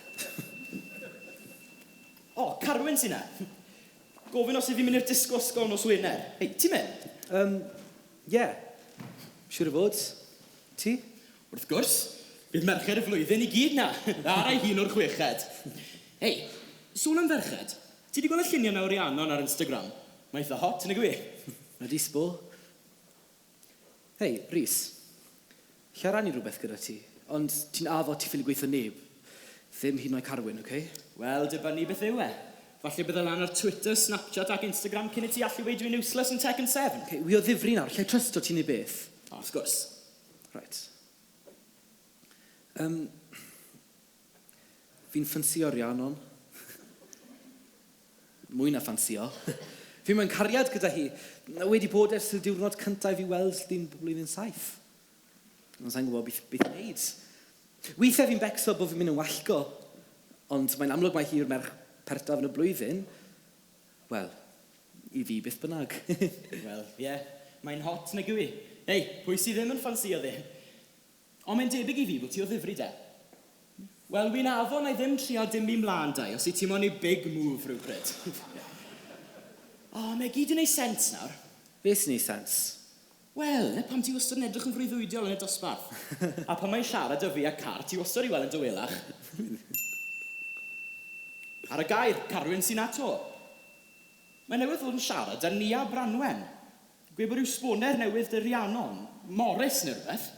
O, Carwyn sy'n na. Gofyn os fi'n mynd i'r disgo ysgol nos Wener. Hei, ti'n mynd? Ie. Siwr o fod. Ti? Wrth gwrs, bydd merched y flwyddyn i gyd na. Ar ei hun o'r chweched. Hei, sôn am ferched. Ti wedi gweld y lluniau nawr i Anon ar Instagram? Mae eitha hot yn y gwe. Mae di sbo. Hei, Rhys. Lle rannu rhywbeth gyda ti, ond ti'n addo ti ffili gweithio neb. Ddim hyd yn oed Carwyn, oce? Wel, dibynnu beth yw e. Falle bydd lan ar Twitter, Snapchat ac Instagram cyn i ti allu weid dwi'n useless yn Tekken 7. Okay, wi o ddifri nawr, lle trysto ti'n ei beth? O, wrth gwrs. Right. Fi'n ffansio Rhiannon. Mwy na ffansio. Fi mewn cariad gyda hi. Wedi bod ers y diwrnod cyntaf i weld ddyn blwyddyn 7. Ond sa'n gwybod beth i'n neud. Weithiau fi'n becso bod fi'n mynd yn wallgo. Ond mae'n amlwg mae hi'r merch pertaf yn y blwyddyn. Wel, i fi beth bynnag. Wel, ie, mae'n hot nag yw i. Hei, pwy sydd ddim yn ffansio ddi? Ond mae'n debyg i fi bod ti o ddifri de. Wel, wy'n afo na i ddim trio dim i mlaen dau, os i ti mo'n i big move rhywbryd. O, mae gyd yn ei sens nawr. Be sy'n ei sens? Wel, ne pam ti wastad yn edrych yn freuddwydiol yn y dosbarth. A pan mae'n siarad o fi a car, ti wastad i weld yn dywelach. Ar y gair, Carwyn sy'n ato. Mae newydd fod yn siarad ar Nia Branwen. Gwe bod rhyw sboner newydd dy Rhiannon, Morris neu rhywbeth.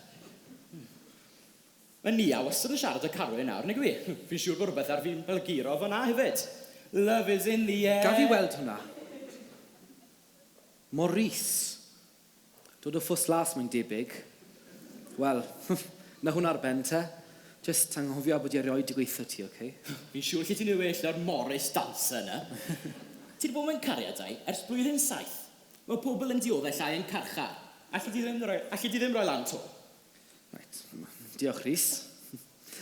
Mae Nia wastad yn siarad o Carwyn nawr, neu gwe? Fi'n siŵr bod rhywbeth ar fi'n belgiro fyna hefyd. Love is in the air. Gaf i weld hwnna. Maurice. Dod o ffws las mae'n debyg. Wel, na hwnna ar ben te. Just anghofio bod i erioed i gweithio ti, oce? Fi'n siŵr lle ti'n newell o'r Morris dancer yna. Ti wedi bod mewn cariadau ers blwyddyn 7. Mae pobl yn dioddau llai yn carcha. Alli di ddim rhoi lan to. Right. Diolch, Rhys.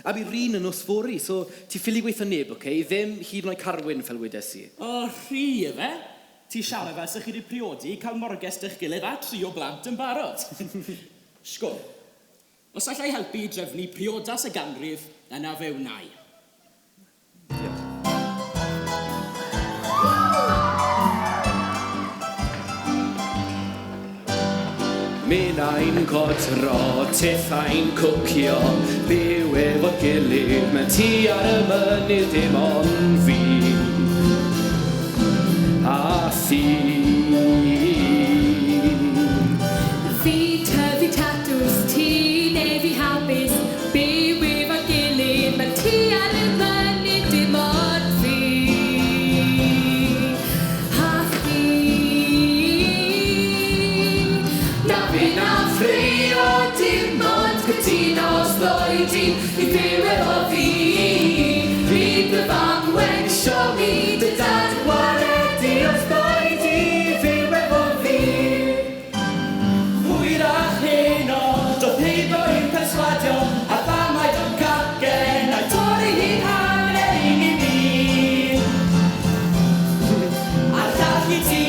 A bu rin yn os fori, so ti ffili gweithio neb, oce? Ddim hyd yn oed Carwyn fel wedes i. O, rhi efe? Ti siarad fel sy'ch chi wedi priodi i cael morges d'ch gilydd a 3 o blant yn barod. Shgwl. Os allai helpu i drefnu priodas y ganrif, yna fe wnai. Mynd a'n godro, tithau'n cwcio, byw efo'r gilydd, mae ti ar y mynydd dim ond fi a thi. Fi tyfu tatws, ti neu fi hapus, byw efo'r gilydd, mae ti ar y mynydd dim ond fi a thi. Na fi'n ffrio dim ond cytuno os ddoi di i fyw efo fi. Bydd y famwen sio mi dy dad waredi os ddoi di i fyw efo fi. Hwyrach heno, doedd heibo i'n perswadio, a ddamai o'n cacen, a'i torri hi'n hanner un i mi. A'r llall i ti.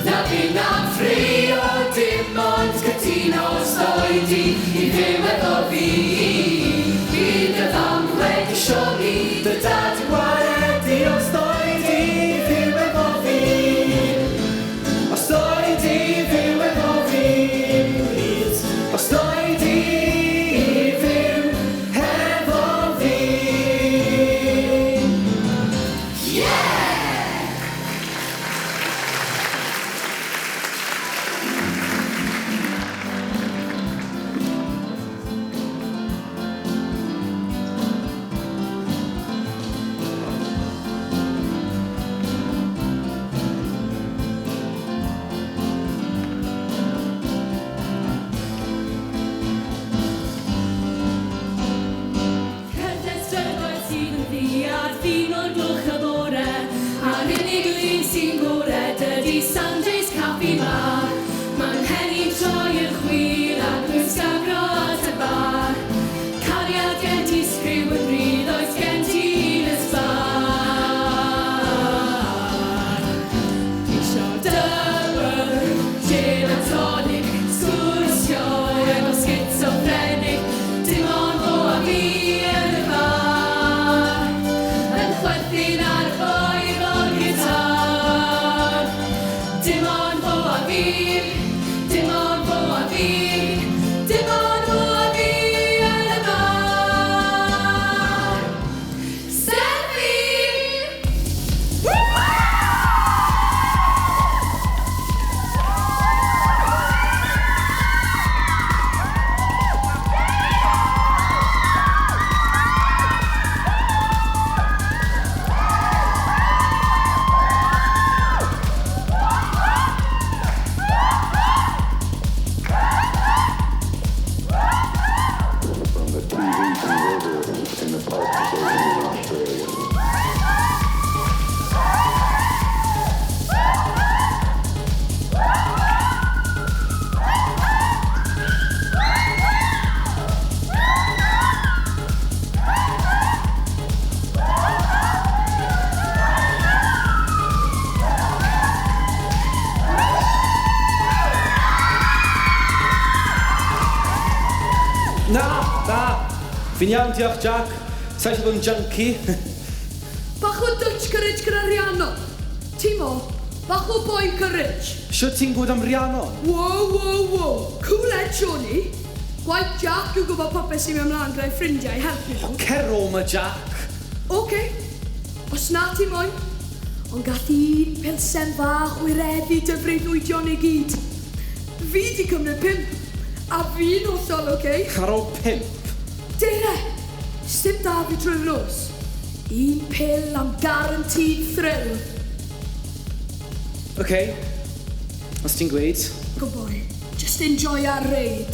Na fi'n ffrio dim ond cytuno os ddoi di i fyw efo fi. Bydd y famwen sio mi dy dad Waredi os ddoi di i fyw efo fi. Os ddoi di i fyw efo fi. Os ddoi di i fyw efo fi. Cerdded strygoedd sydd yn ddiad, ddyn o'r glwch y bore, a'r unig lun sy'n gored ydi Sunday's Caffi Bar. Ma'n henni'n troi yn chwil ac yn sgabro at y bar. Cariad gen ti sgriw yn rydd, oes gen ti ysbar. Isio dywyr, gin a tonic, sgwrsio efo schizophrenic, dim ond fo a fi yn y bar, yn chwerthin ar boi fo'r gitar. Dim ond fo a fi, dim ond fo a fi, dim ond fo a fi yn y bar. Selfie! From the TV converter in the park station in Australia. Na. Fi'n iawn, diolch Jack. Sa'n eisiau bod yn junkie. Bach o Dutch courage gyda Rhiannon. Timo, bach o boy courage. Sio ti'n gwybod am Rhiannon? Wow. Cool head, Sioni. Gwaith Jack yw gwybod popeth sy'n mynd ymlaen gyda'i ffrindiau i helpu nhw. Cero ma Jack. Oce. Os na ti moyn. Ond gath i un pilsen fach wireddu dy freuddwydion i gyd. Fi di cymryd 5. A fi'n hollol, oce? Ar ôl 5. Deire, sdim da fi trwy'r nos. Un pil am guaranteed thrill. OK. Os ti'n gweud. Good boy. Just enjoy our raid.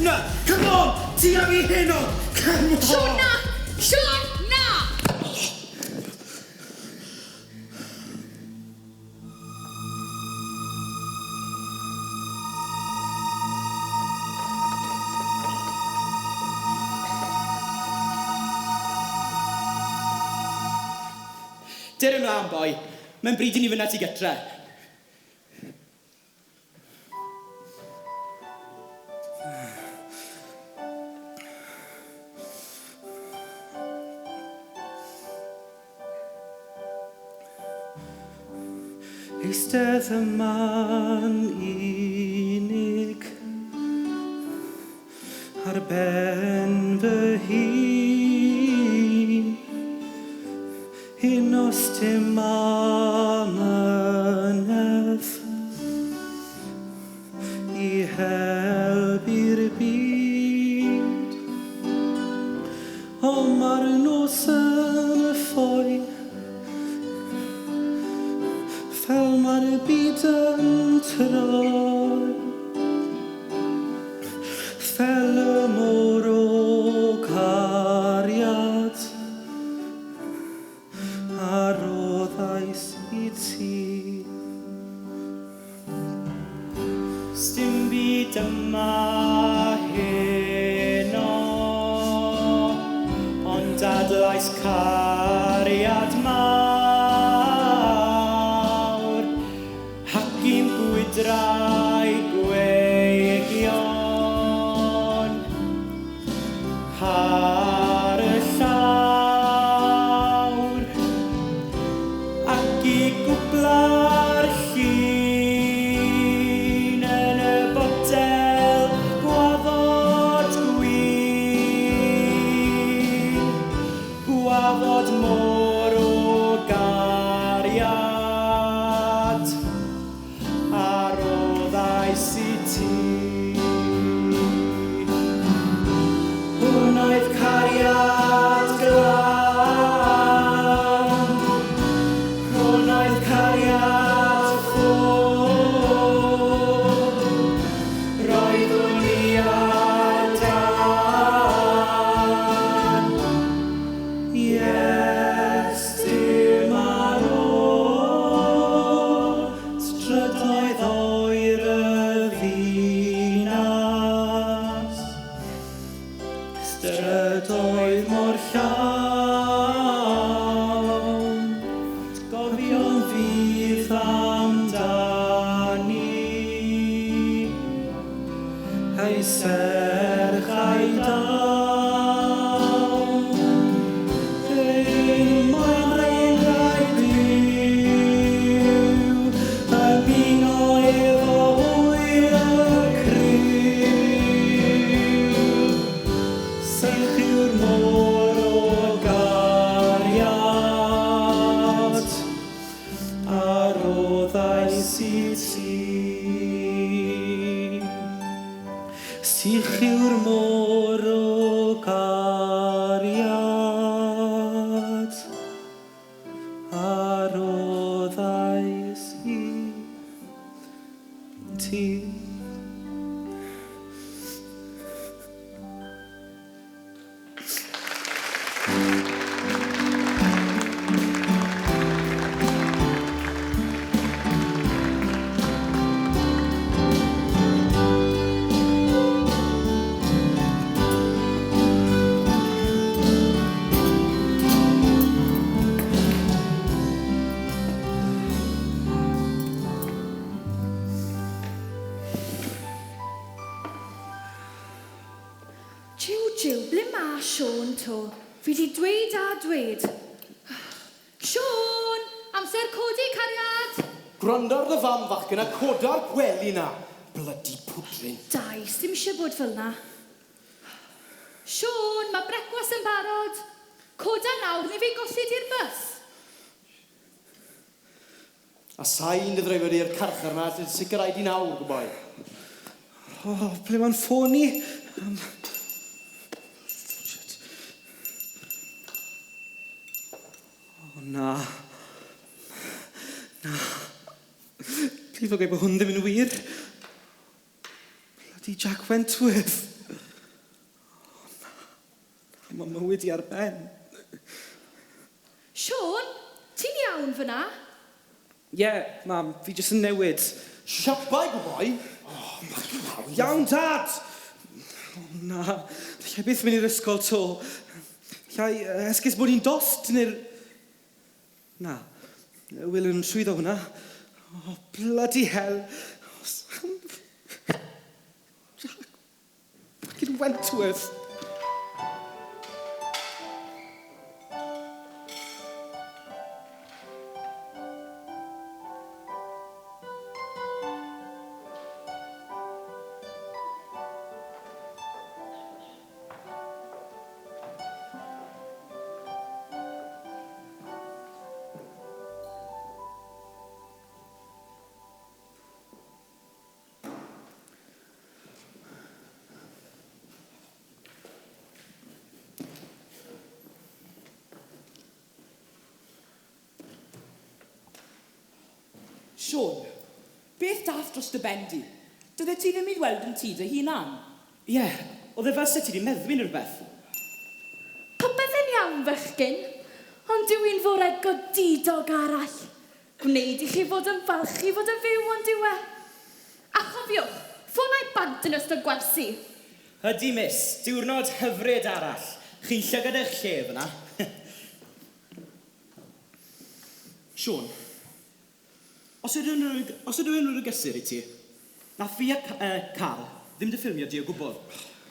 na! Come on! Ti am I heno! Come on! Siôn na! Siôn na! Der ymlaen, boi. Mae'n bryd i ni fynd at I gytre. Eistedd yma'n unig ar ben fy hun, un os dim amynedd I helpu'r byd. O mae'r nos yn y ffoi, fel mae'r byd yn troi, fel y môr o cariad, a roddais I ti. Sdim byd yma heno, ond dadlais cariad mawr, ac i'n bwydrau gwegion ar y llawr, ac I gwbla'r llun yn y botel gwaddod gwyn, gwaddod môr o gariad, a roddais I ti. Hwn oedd cariad glan, hwn oedd cariad ffwr, roeddwn I ar dan. Yes, dim ar ôl, strydoedd oer y ddinas, strydoedd mor llawn, gofio'n fydd amdani, a'i serch a'i dawn. Mae'n reingau byw, ymuno efo hwyl y criw, serch yw'r môr o gariad, a roddais I ti. Sych yw'r môr o gariad, a roddais I ti. Jiw, ble ma Siôn to? Fi di dweud a dweud. Siôn, amser codi cariad. Gwrando ar dy fam fachgen a coda'r gwely na. Bloody pwdrin. Dai, dim eisiau bod fel na. Siôn, mae brecwas yn barod. Coda nawr, neu fi gollid i'r bus. A sain dy ddreifod i'r carchar na, sy'n sicrhau di nawr, gwboi. O, ble mae'n ffôn I? O, na. Na. Plif o gei bod hwn ddim yn wir. Bloody Jack Wentworth. mywyd i ar ben. Siôn, ti'n iawn fyna? Mam, fi jyst yn newid. Siapau, boi. Iawn, Dad! Na, lle beth mynd i'r ysgol to. Lle esgus bod ni'n dost neu'r... Na, Wil yn llwyddo hwnna. Bloody hell. Fucking Wentworth. Siôn, beth dath dros dy bendi? Dydde ti ddim i weld yn ti dy hunan? Oedd e fel se ti wedi meddwi'n rhywbeth. Popeth yn iawn, fechgyn, ond dyw i'n fore godidog arall. Gwneud i chi fod yn falch i fod yn fyw ond dyw e. A chofiwch, ffôn a'i bant yn ystod gwersi. Ydy, miss, diwrnod hyfryd arall. Chi'n llygad eich lle fyna. Siôn, os ydw i'n rwy'n gysur i ti, nath fi a Carl ddim dy ffilmio di o gwbl.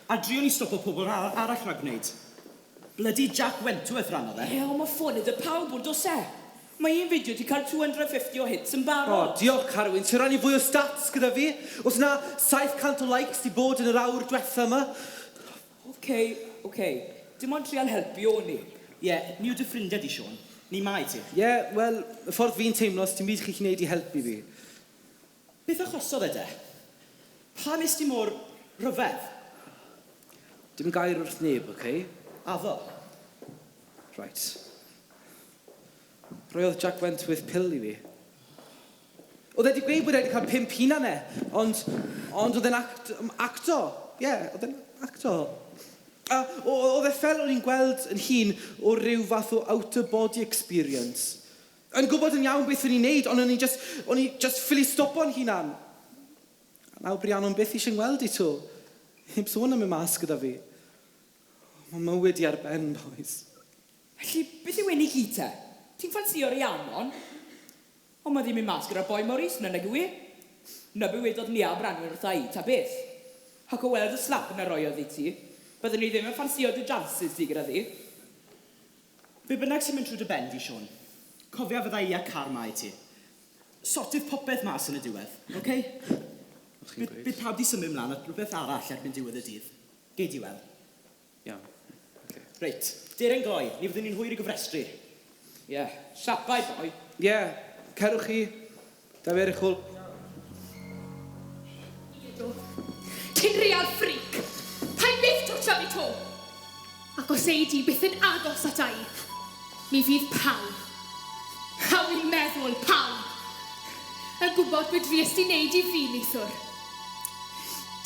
A drio ni stopo pobl arall rhag gwneud. Bloody Jack Wentworth rhan o dde. Ond mae ffonydd y pawb wrth os e. Mae un fideo wedi cael 250 o hits yn barod. Diolch, Carwyn. Ti'n rannu fwy o stats gyda fi? Os na 700 o likes di bod yn yr awr diwetha yma? Oce. Dim ond trial helpu o ni. Ni yw dy ffrindiau di, Siôn. Ni mai ti. Wel, y ffordd fi'n teimlo, os ti'n byd chi'ch wneud i helpu fi. Beth achosodd e de? Pa nes ti mor rhyfedd? Dim gair wrth neb, oce? A ddo? Right. Roedd Jack Wentworth pil i fi. Oedd e wedi gweud bod e wedi cael 5 hunan e, ond oedd e'n actor. Oedd e'n actor. Oedd e fel o'n i'n gweld yn hun o ryw fath o out-of-body experience. Yn gwybod yn iawn beth o'n i'n neud, ond o'n i just ffili stopo'n hunan. A nawr Brian o'n beth eisiau ngweld i to. Heb sôn am y mas gyda fi. Mae mywyd i ar ben, boys. Felly, beth yw enni gyd te? Ti'n ffansio Rhiannon? Ond mae ddim yn mas gyda'r boi Morris, na nag yw i. Na bywedodd ni a Branwen wrtha i, ta beth. Ac o weld y slap yn roiodd i ti, byddwn ni ddim yn ffansio dy janses di gyda ddi. Be bynnag sy'n mynd trwy dy bendi, Siôn. Cofia fydda i a car mai ti. Sortydd popeth mas yn y diwedd, oce? Bydd pawb di symud mlaen at rhywbeth arall erbyn diwedd y dydd. Gei di weld. Iawn. Reit, deren gloi, ni fyddwn ni'n hwyr i gyfrestru. Siapau boi. Cerwch chi. Da fe eich hwyl. Ti'n real ffric. Pa'n byth twtio fi to. Ac os ei di byth yn agos at ai, mi fydd pawb. A wy'n meddwl pawb. Yn gwybod beth fi ysdi wneud i fi, neithwr.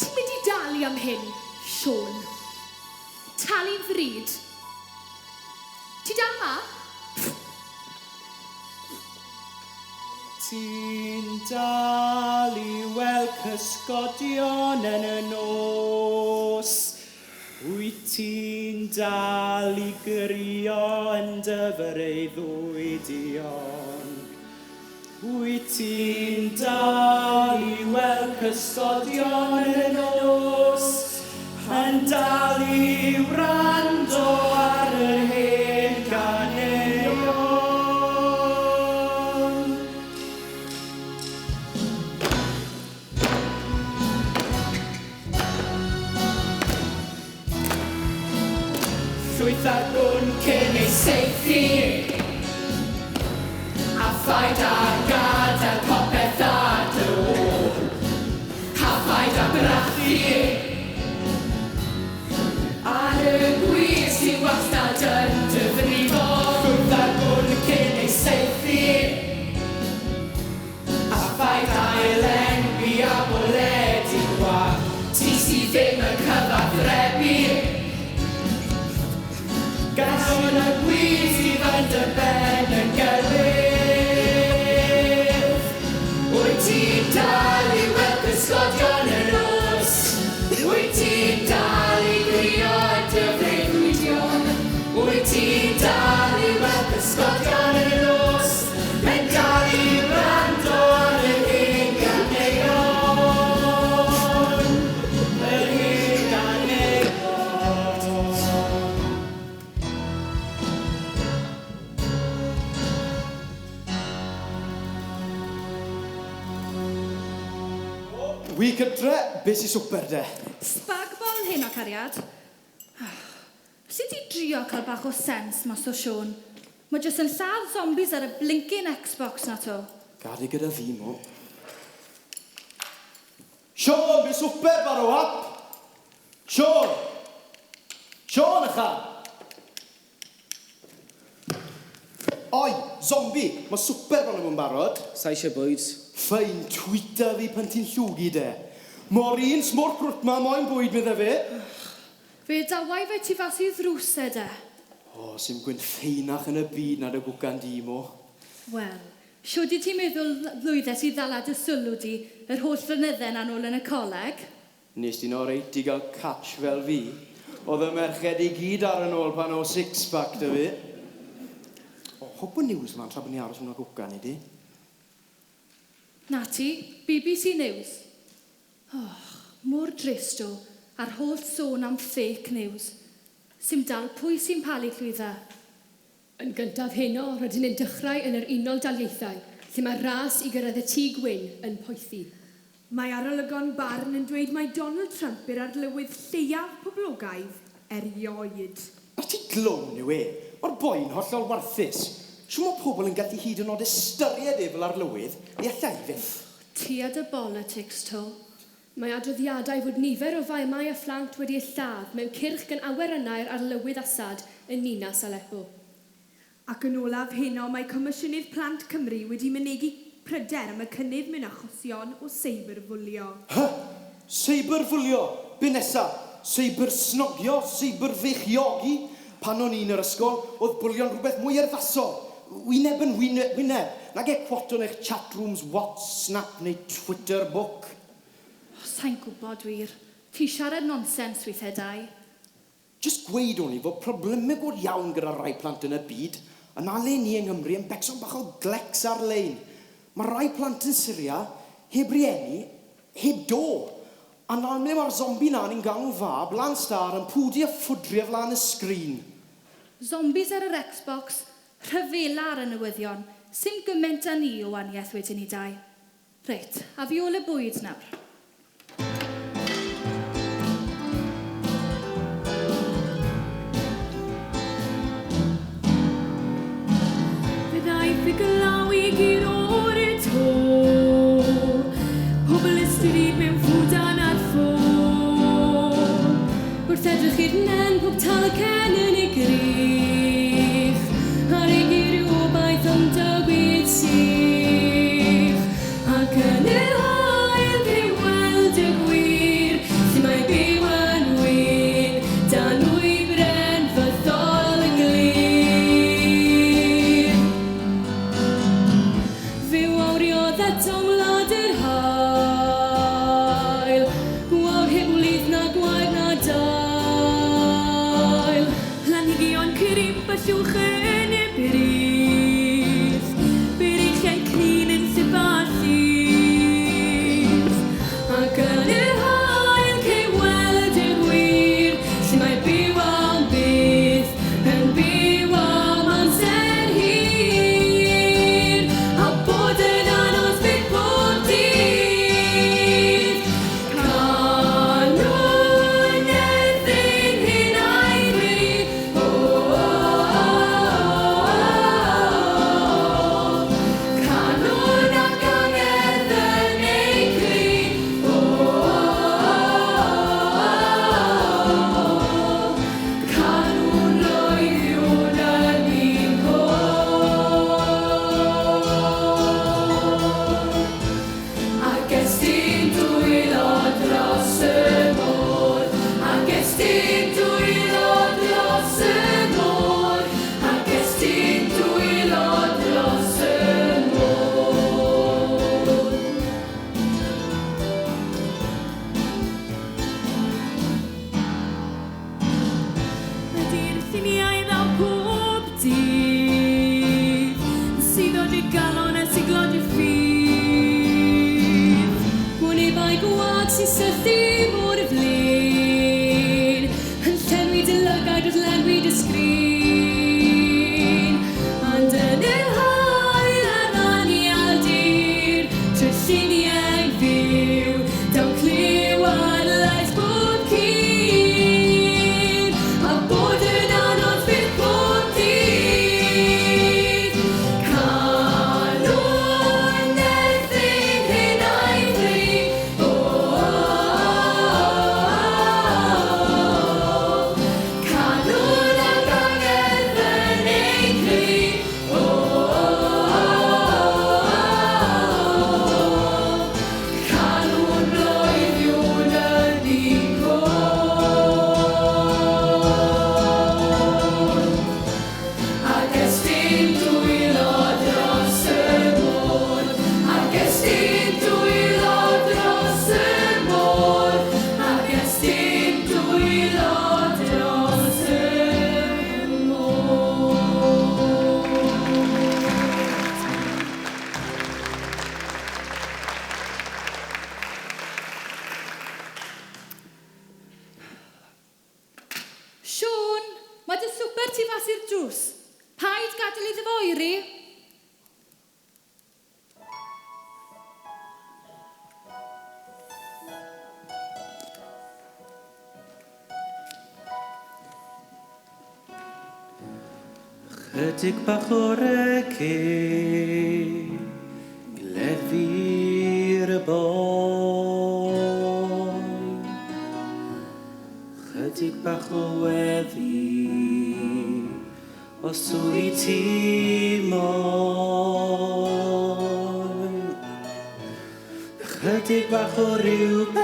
Ti'n mynd i dalu am hyn, Siôn. Talu'n fryd. Ti dal ma? Ti'n dal i weld cysgodion yn y nos. Wyt ti'n dal i grio yn dyfer ei ddwydion. Wyt ti'n dal i weld cysgodion yn y nos. Yn dal i wrando ar yr hen ganeuon. Llwyth ar gwn cyn ei seithi, a phaid a gadael popeth ar dy ôl, a phaid a brathu, ar y gwir sy'n wastad yn dyfrifo. Llwyth ar gwn cyn ei seithi, a phaid a elenwi a boledi gwag, ti sydd ddim yn cyfathrebu. Wi cydre, beth sy'n swper de? Spagbol hyn o cariad. Sut ti drio cael bach o sens mas o Siôn? Mae jyst yn lladd zombies ar y blinking Xbox na to. Gadi gyda fi, mo. Siôn, beth swper bar o ap? Siôn! Siôn, echa! Oi, zombi, mae swper fan yma'n barod. Sa eisiau bwyd. Ffain, twita fi pan ti'n llwgi de. Morin, smwr crwt ma, moyn bwyd medda fe. Fe dawai fe ti fas i ddrwsau de. O, sy'n gwyn ffeinach yn y byd nad y gwcan di, mo. Wel, siwr di ti'n meddwl ddwyddes i ddalad y sylw di yr holl flynydden an ôl yn y coleg? Nes di'n oreit i gael catch fel fi. Oedd y merched i gyd ar yn ôl pan o six-pack dy fi. O, hwb o news yma'n tra bod ni aros hwnna gwcan i di. Na ti, BBC News. Oh, mor dristo a'r holl sôn am fake news. Sim dal pwy sy'n palu llwydda. Yn gyntaf heno, rydyn ni'n dechrau yn yr Unol Daleithiau, lle mae ras i gyrraedd y tŷ gwyn yn poethi. Mae arolygon barn yn dweud mae Donald Trump yr arlywydd lleiaf poblogaidd erioed. A ti glown yw e? Mae'r boi'n hollol warthus. Siw mae pobl yn gallu hyd yn oed ystyried e fel arlywydd, i allai fydd. Tua dy politics to. Mae adroddiadau fod nifer o faemau a phlant wedi eu lladd mewn cyrch gan awyrennau'r arlywydd Assad yn Ninas Aleppo. Ac yn olaf heno mae Comisiynydd Plant Cymru wedi mynegu pryder am y cynnydd mewn achosion o seiberbwlio. Seiberbwlio? Be nesa? Seibersnogio? Seiberfeichiogi? Pan o'n i'n yr ysgol, oedd bwlio'n rhywbeth mwy erfasol. Wyneb yn wyneb. Nag e cwaton eich chatrooms, WhatsApp neu Twitter book. Sa'n gwybod wir. Ti siarad nonsens weithiau dau. Just gweud o'n i fod problemau gwrdd iawn gyda rai plant yn y byd, a na le ni yng Nghymru yn becso'n bach o glecs ar-lein. Mae rai plant yn Syria, heb rieni, heb do. A na le mae'r zombi na ni'n galw fab, lan star yn pwdi a ffwdri flaen y sgrin. Zombies ar yr Xbox, rhyfela ar y newyddion, sim gymaint â ni o waniaeth wedyn ni dau. Reit, a fi ôl y bwyd nawr. Byddai ffiglaw i gyd o'r y to. Pobl ystryd mewn ffwdan ar ffôn. Wrth edrych i'r nen pob talcen yn ei grych. Ar ei girobaeth am dywyd sych. Ac yn y hael ddim weld y gwir. Lle mae byw yn wyn. Dan wybren fyddol y glir. Fe wawriodd eto wlad yr hael. Gwawr heb wlydd na gwaed na dail. oeri. Chydig bach o regu, gleddir y boi. Chydig bach o weddi, os wyt ti moyn. Chydig bach o rhywbeth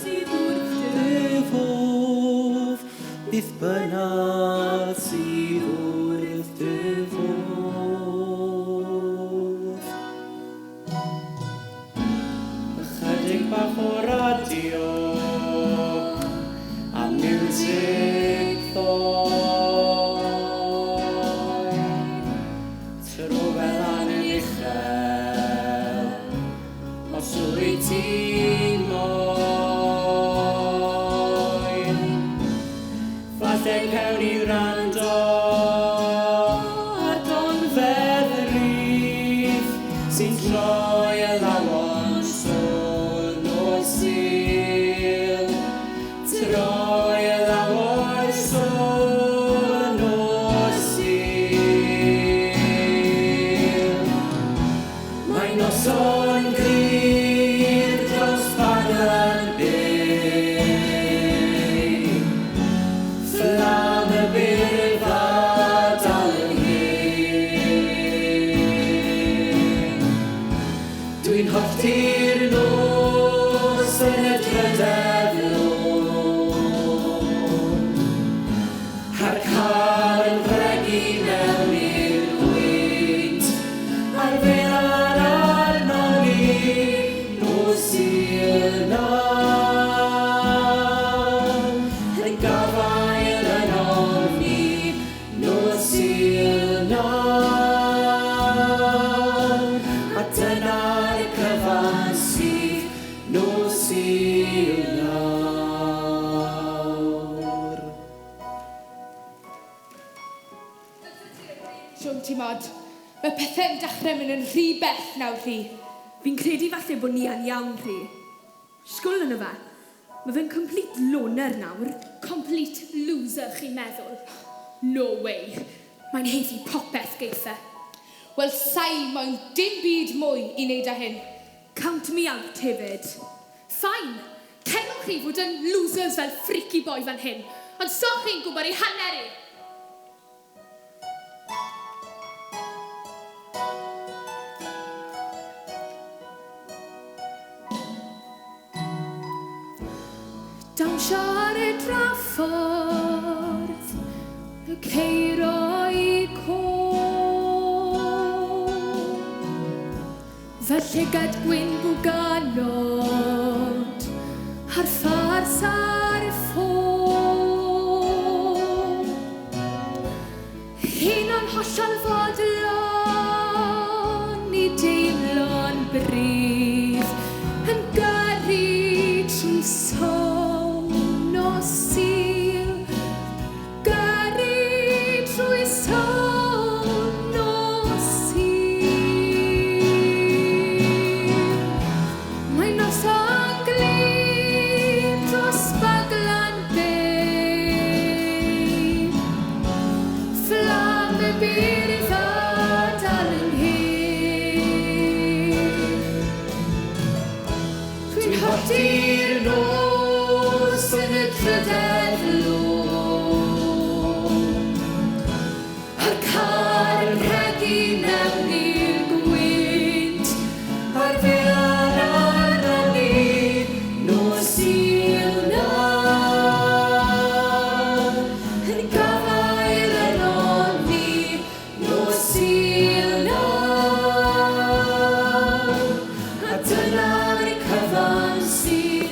sydd wrth dyfodd, bydd bynnag sydd wrth dyfodd. Chydig bach o radio a music ddoe, tro fel an yn uchel, os wyt ti moyn. Falle cawn ni wrando ar donfedd y rif sy'n troi y lawon sôn o sil. Troi y lawon sôn o sil. Mae noson glir dros Bangor Bay. Flam y byrfa dal yn hyn. Dwi'n hollti'r nos yn y drydeflon. A'r car yn fregu mewn i'r gwynt. A'r felan arno ni nos i'r naw. Yn gafael yn ofni nos i'r naw. A dyna'r cyfan sydd nos i'r nawr. Siwm ti mod, mae pethau'n dechrau mynd yn rhy bell nawr rhy. Fi'n credu falle bod ni yn iawn rhi. Shgwl yna fe. Mae fe'n complete loner nawr. Complete loser, chi'n meddwl? No way. Mae'n heiddi popeth geitha. Wel, sai moyn dim byd mwy i wneud â hyn. Count me out hefyd. Fine. Cerwch chi fod yn losers fel freaky boy fan hyn. Ond so chi'n gwybod ei hanner i. Dawnsio ar y draffordd, y ceiro i côl. Fel llygad gwyn bwganod, a'r ffars ar y ffôl. Hyn o'n hollol fodlon, i deimlo'n brif, yn gyrru trwy sôn o sil. Gyrru trwy sôn o sil. Mae noson glir dros Baglan Bay. Flam y byrfa dal yn hyn. Dwi'n hoffi'r nos yn y drydeflon. A'r car yn rhegu mewn i'r gwynt. A'r felan arno ni nos i'r naw. Yn gafael yn ofni nos i'r naw. A dyna'r cyfan sydd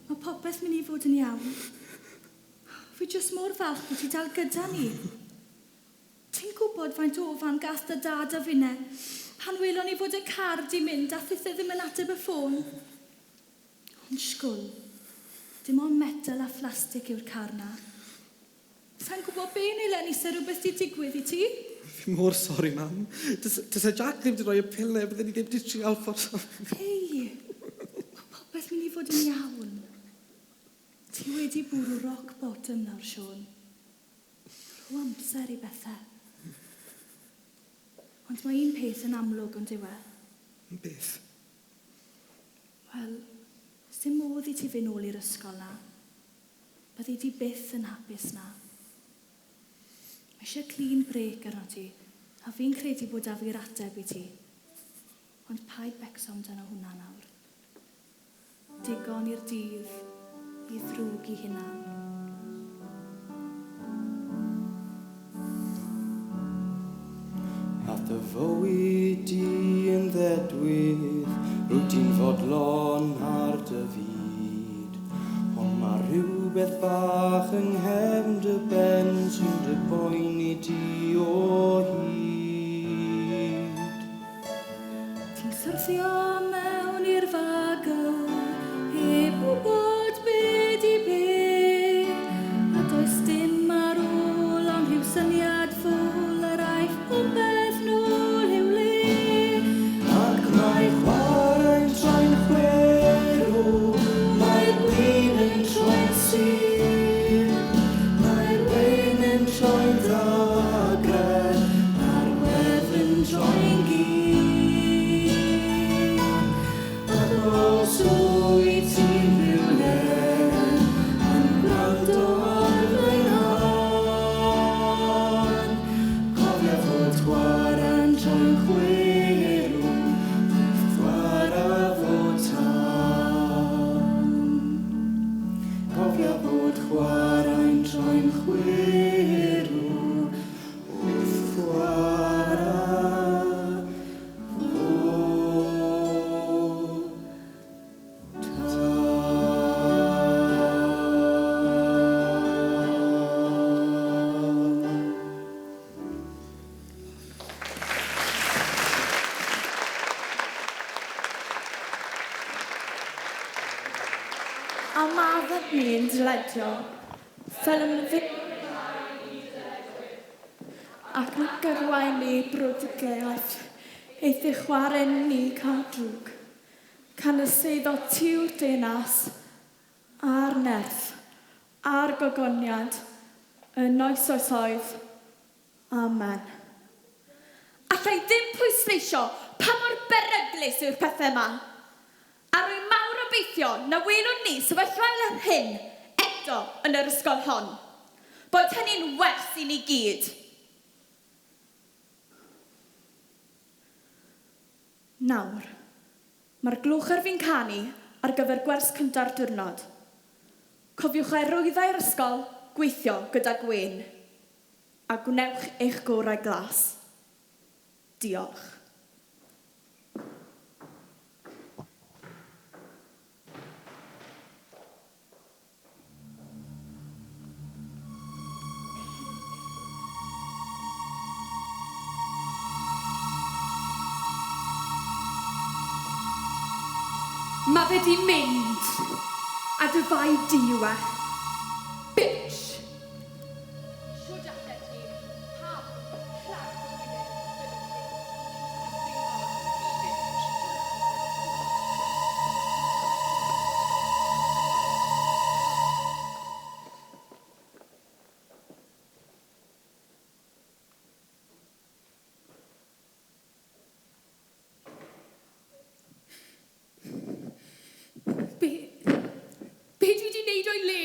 Mae popeth mynd i fod yn iawn. Fi jyst mor falch bod ti dal gyda ni. Ti'n gwybod faint o ofan gath dy dad a finne pan welon ni fod y car di mynd a thith e ddim yn ateb y ffôn. Ond Shgwl, dim ond metal a phlastig yw'r car na. Sa'n gwybod be neu Lenny se rhywbeth di digwydd I ti? Fi mor sori, mam. Dysa Jack ddim wedi rhoi y pil neu, bydden ni ddim wedi trial ffordd. Hei, mae popeth mynd I fod yn iawn. Ti wedi bwrw rock bottom nawr, Siôn. Rho amser I bethau. Ond mae un peth yn amlwg ond yw e. Beth? Wel, dim modd I ti fynd nôl i'r ysgol na. Byddi di byth yn hapus na. Mae eisiau clean break arno ti, a fi'n credu bod da fi'r ateb I ti. Ond paid becso amdano hwnna nawr. Digon i'r dydd I ddrwg I hunan. Ath y fywyd di yn ddedwydd, rwyt ti'n fodlon ar dy fyd. Ond mae rhywbeth bach yng nghefn dy ben sy'n dy boeni di o hyd. Ti'n syrthio mewn i'r fagl, heb wybod be di be. A does dim ar ôl ond rhyw syniad ffwl yr aeth popeth nôl i'w le. Ac mae chwarae'n troi'n chwerw, mae'r gwyn yn troi'n syr. Mae'r wen yn troi'n ddagre, a'r wedd yn troi'n gyd. Ac os wyt ti'n rhywle, yn gwrando ar fy nghan, cofia fod chwarae'n troi'n chwerw, chwarae fod tan. Cofia fod chwarae'n troi'n chwerw, wrth chwarae fod A mae fy ni'n dyledio, fel yn fynd ac mae gyrwain ni brodygaeth eith I chwarae ni cadwg, can y seiddo tiw'r denas, a'r nerth, a'r gogoniad, yn oes oes oedd. Amen. Allai ddim pwysleisio pa mor beryglus yw'r pethau yma. A rwy'n mawr obeithio na welwn ni sefyllfa fel hyn eto yn yr ysgol hon. Bod hynny'n werth I ni gyd. Nawr, mae'r glwch ar fi'n canu ar gyfer gwers cynta'r diwrnod. Cofiwch ei rwyddau'r ysgol gweithio gyda Gwen a gwnewch eich gorau glas. Diolch. Mae fe di mynd a dy fai di yw e. Bitch! Siwr allet ti pam llaw Be dwi wedi wneud o'i le?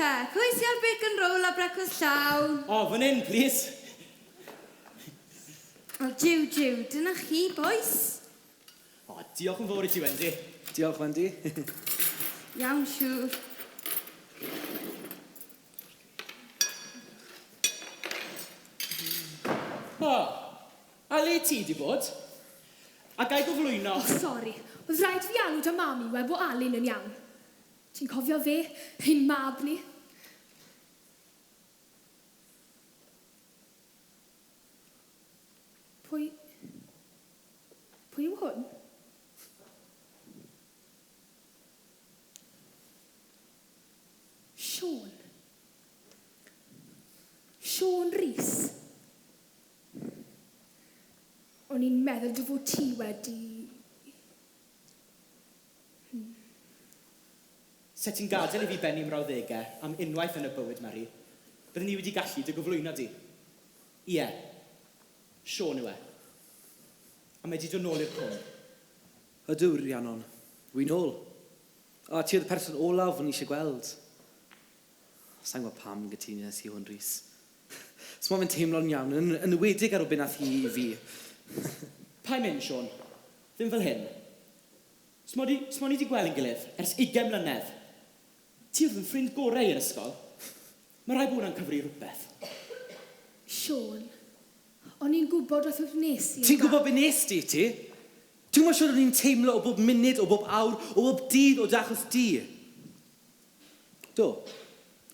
te. Pwy sy'n ar bacon roll a brecwast llawn? O, fan hyn, please. O, jiw, dyna chi, boys. O, diolch yn fawr i ti, Wendy. Diolch, Wendy. Iawn, siŵr. O, a le ti di bod? A gai gyflwyno... O, sori. Oedd rhaid fi alw dy mami web o Alun yn iawn. Ti'n cofio fe? Ein mab ni? Pwy yw hwn? Siôn Rhys. O'n i'n meddwl dy fod ti wedi... Se ti'n gadael i fi benni mrawddegau am unwaith yn y bywyd, Mary, byddwn ni wedi gallu dy gyflwyno di. Ie, Siôn yw e. A mae di dod nôl i'r cwm. Ydw, Rhiannon. Wy'n ôl. O, ti oedd y person olaf o'n i eisiau gweld. Sa'n gwybod pam gytuno si hwn, Rhys. Sma fe'n teimlo'n iawn, yn wedig ar o beth nath hi i fi. Pa i mynd, Siôn? Ddim fel hyn. Sma ni di gweld yn gilydd ers 20 mlynedd. Ti oedd yn ffrind gorau i'r ysgol. Mae rai bod yna'n cyfri rhywbeth. Siôn, o'n i'n gwybod oedd wnes i... Ti'n gwybod beth nes di, ti? Ti'n gwybod siwr o'n i'n teimlo o bob munud, o bob awr, o bob dydd o dachos di? Do.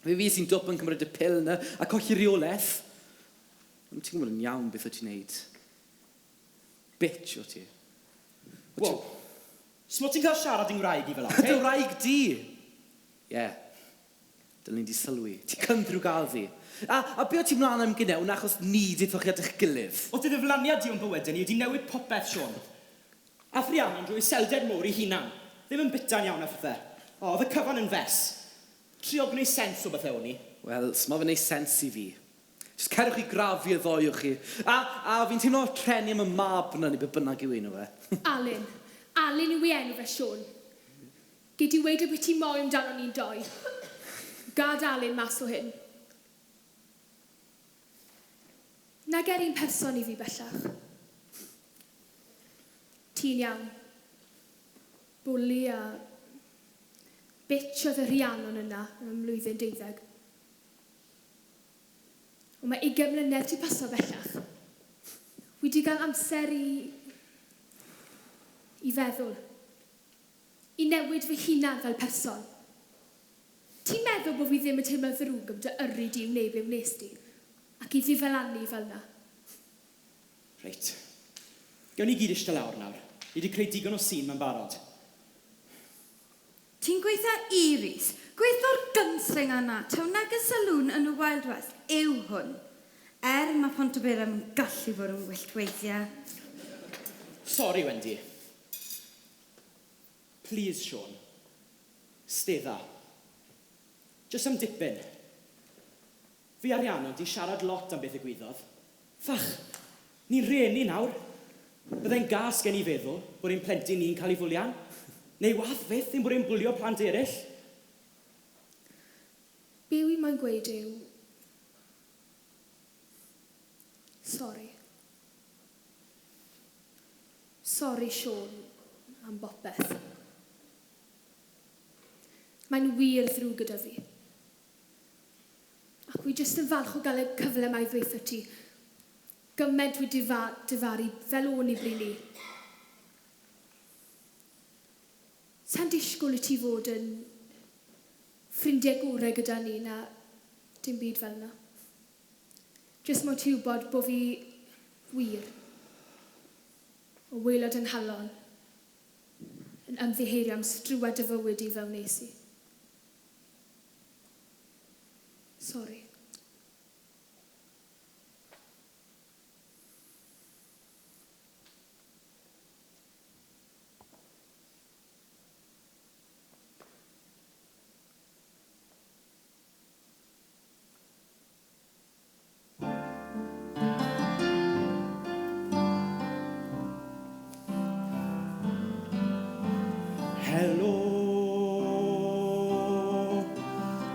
Fe fi sy'n dwp yn cymryd y pil yna a colli reolaeth. Ond ti'n gwybod yn iawn beth o ti'n neud. Bitch o ti. Wow. Smo ti'n cael siarad yng Ngwraig i fel o? Dy wraig di. Ie. Dylen ni di sylwi. Ti cymryd gael fi. A be o ti'n mlaen am gynnau, achos ni di ddwch at eich gilydd? O ti ddiflaniad di o'n bywydau ni wedi newid popeth, Siôn. A Rhiannon drwy selded môr i hunan. Ddim yn bita'n iawn a phethau. O, oedd y cyfan yn fes. Trio gwneud sens o bethau o'n ni. Wel, sma fe'n neud sens i fi. Just cerwch chi grafu y ddoi o chi. A fi'n teimlo trenu am y mab yna ni be bynnag yw un o fe. Alun yw ei enw fe, Siôn. Gei di weid o beth ti moi amdano ni'n doi. Gad Alun mas o hyn. Na ger un person i fi bellach. Ti'n iawn. Bwli a... bitch oedd y Rhiannon yna ym mlwyddyn 12. Ond mae 20 mlynedd ti paso bellach. Wedi cael amser i feddwl. I newid fy hunan fel person. Ti'n meddwl bod fi ddim yn teimlo ddrwg am dy yrru di wneud be wnes di? Ac i ddiflannu fel yna. Reit. Gawn ni gyd eistedd lawr nawr. Ni wedi creu digon o sîn mewn barod. Ti'n gweithio Iris? Gweithio'r gynsring yna, tawn nag y saloon yn y Wild West, yw hwn. Mae Pontyber yn gallu fod yn wyllt weithiau. Sorry, Wendy. Please, Siôn. Stedda. Just am dipyn. Fi a Rhiannon di siarad lot am beth y gwyddodd. Fach, ni'n rhieni nawr. Byddai'n gas gen i feddwl bod ein plentyn ni'n cael ei fwlian. Neu wath fyth yn bod ein bwlio plant eraill. Be wi mae'n gweud yw... Sori. Sori, Siôn, am bopeth. Mae'n wir ddrwg gyda fi. Ac wi jyst yn falch o gael y cyfle mae ddweithio ti. Gymed wedi difaru fel o'n i brini. Sa'n disgwyl i ti fod yn ffrindiau gorau gyda ni na dim byd fel yna. Jyst mod ti wybod bod fi wir o waelod yn halon yn ymddiheurio am strwad y fywyd i fel nes i. Sori.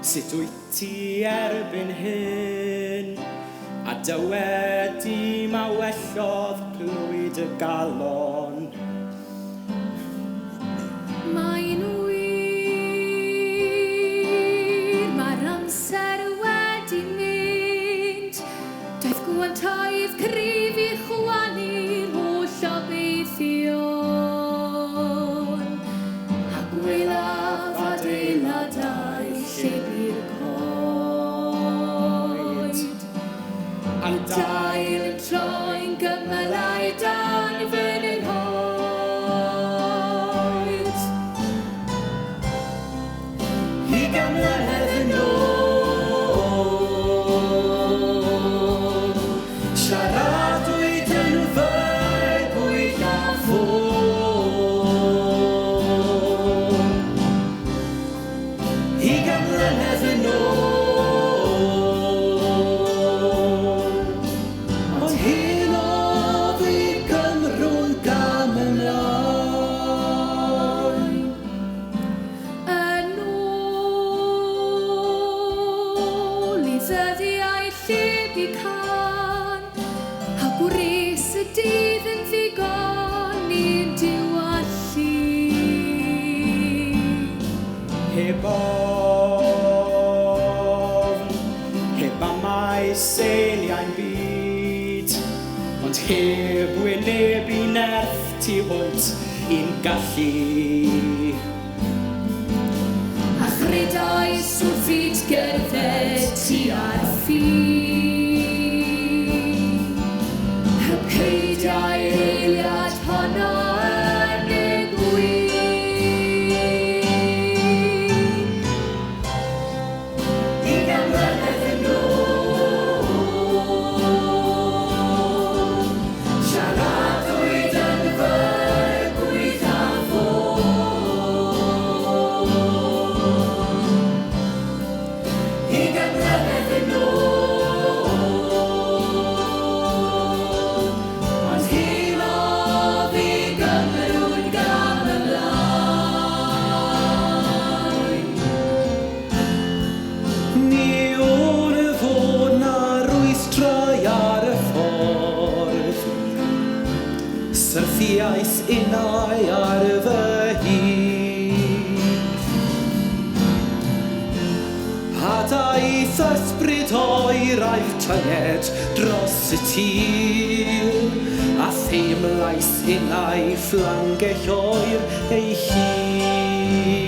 Sut wyt ti erbyn hyn? A dywedi ma wellodd clwyd y galon. Mae'n wir, mae'r amser wedi mynd. Daeth gwantoedd cryf i chwanu'r holl obeithion. A gwelaf adeiladau llebu'r coed. A'n dail yn troi'n gymylau dan fy'n yr hoed. Ugain mlynedd yn ôl, siaradwyd yn fy gwyllafon. Ugain mlynedd yn ôl, ond hyn oedd i Gymrw'n gam ymlaen. Yn ôl i ddyddiau lleb i can, a gwres y dydd yn ddigon i'n diwallu. Heb ofn, heb amau seiliau'n byd, ond heb wynebu nerth tu hwnt i'n gallu. A chredais wrth fyd gerdded ti ar ffin. Y peidiau eiliad honno yn y gwyn. Ugain mlynedd yn ôl, siaradwyd yn fy gwyllafon. Ugain mlynedd yn ôl, ond hyn oedd i Gymrw'n gam ymlaen. Ni o'n y fod na rwystrau ar y ffordd, syrthiais unau ar fy hyd. A daeth ysbryd oer a'i tynged dros y tir, a theimlais unau fflangell oer ei hun.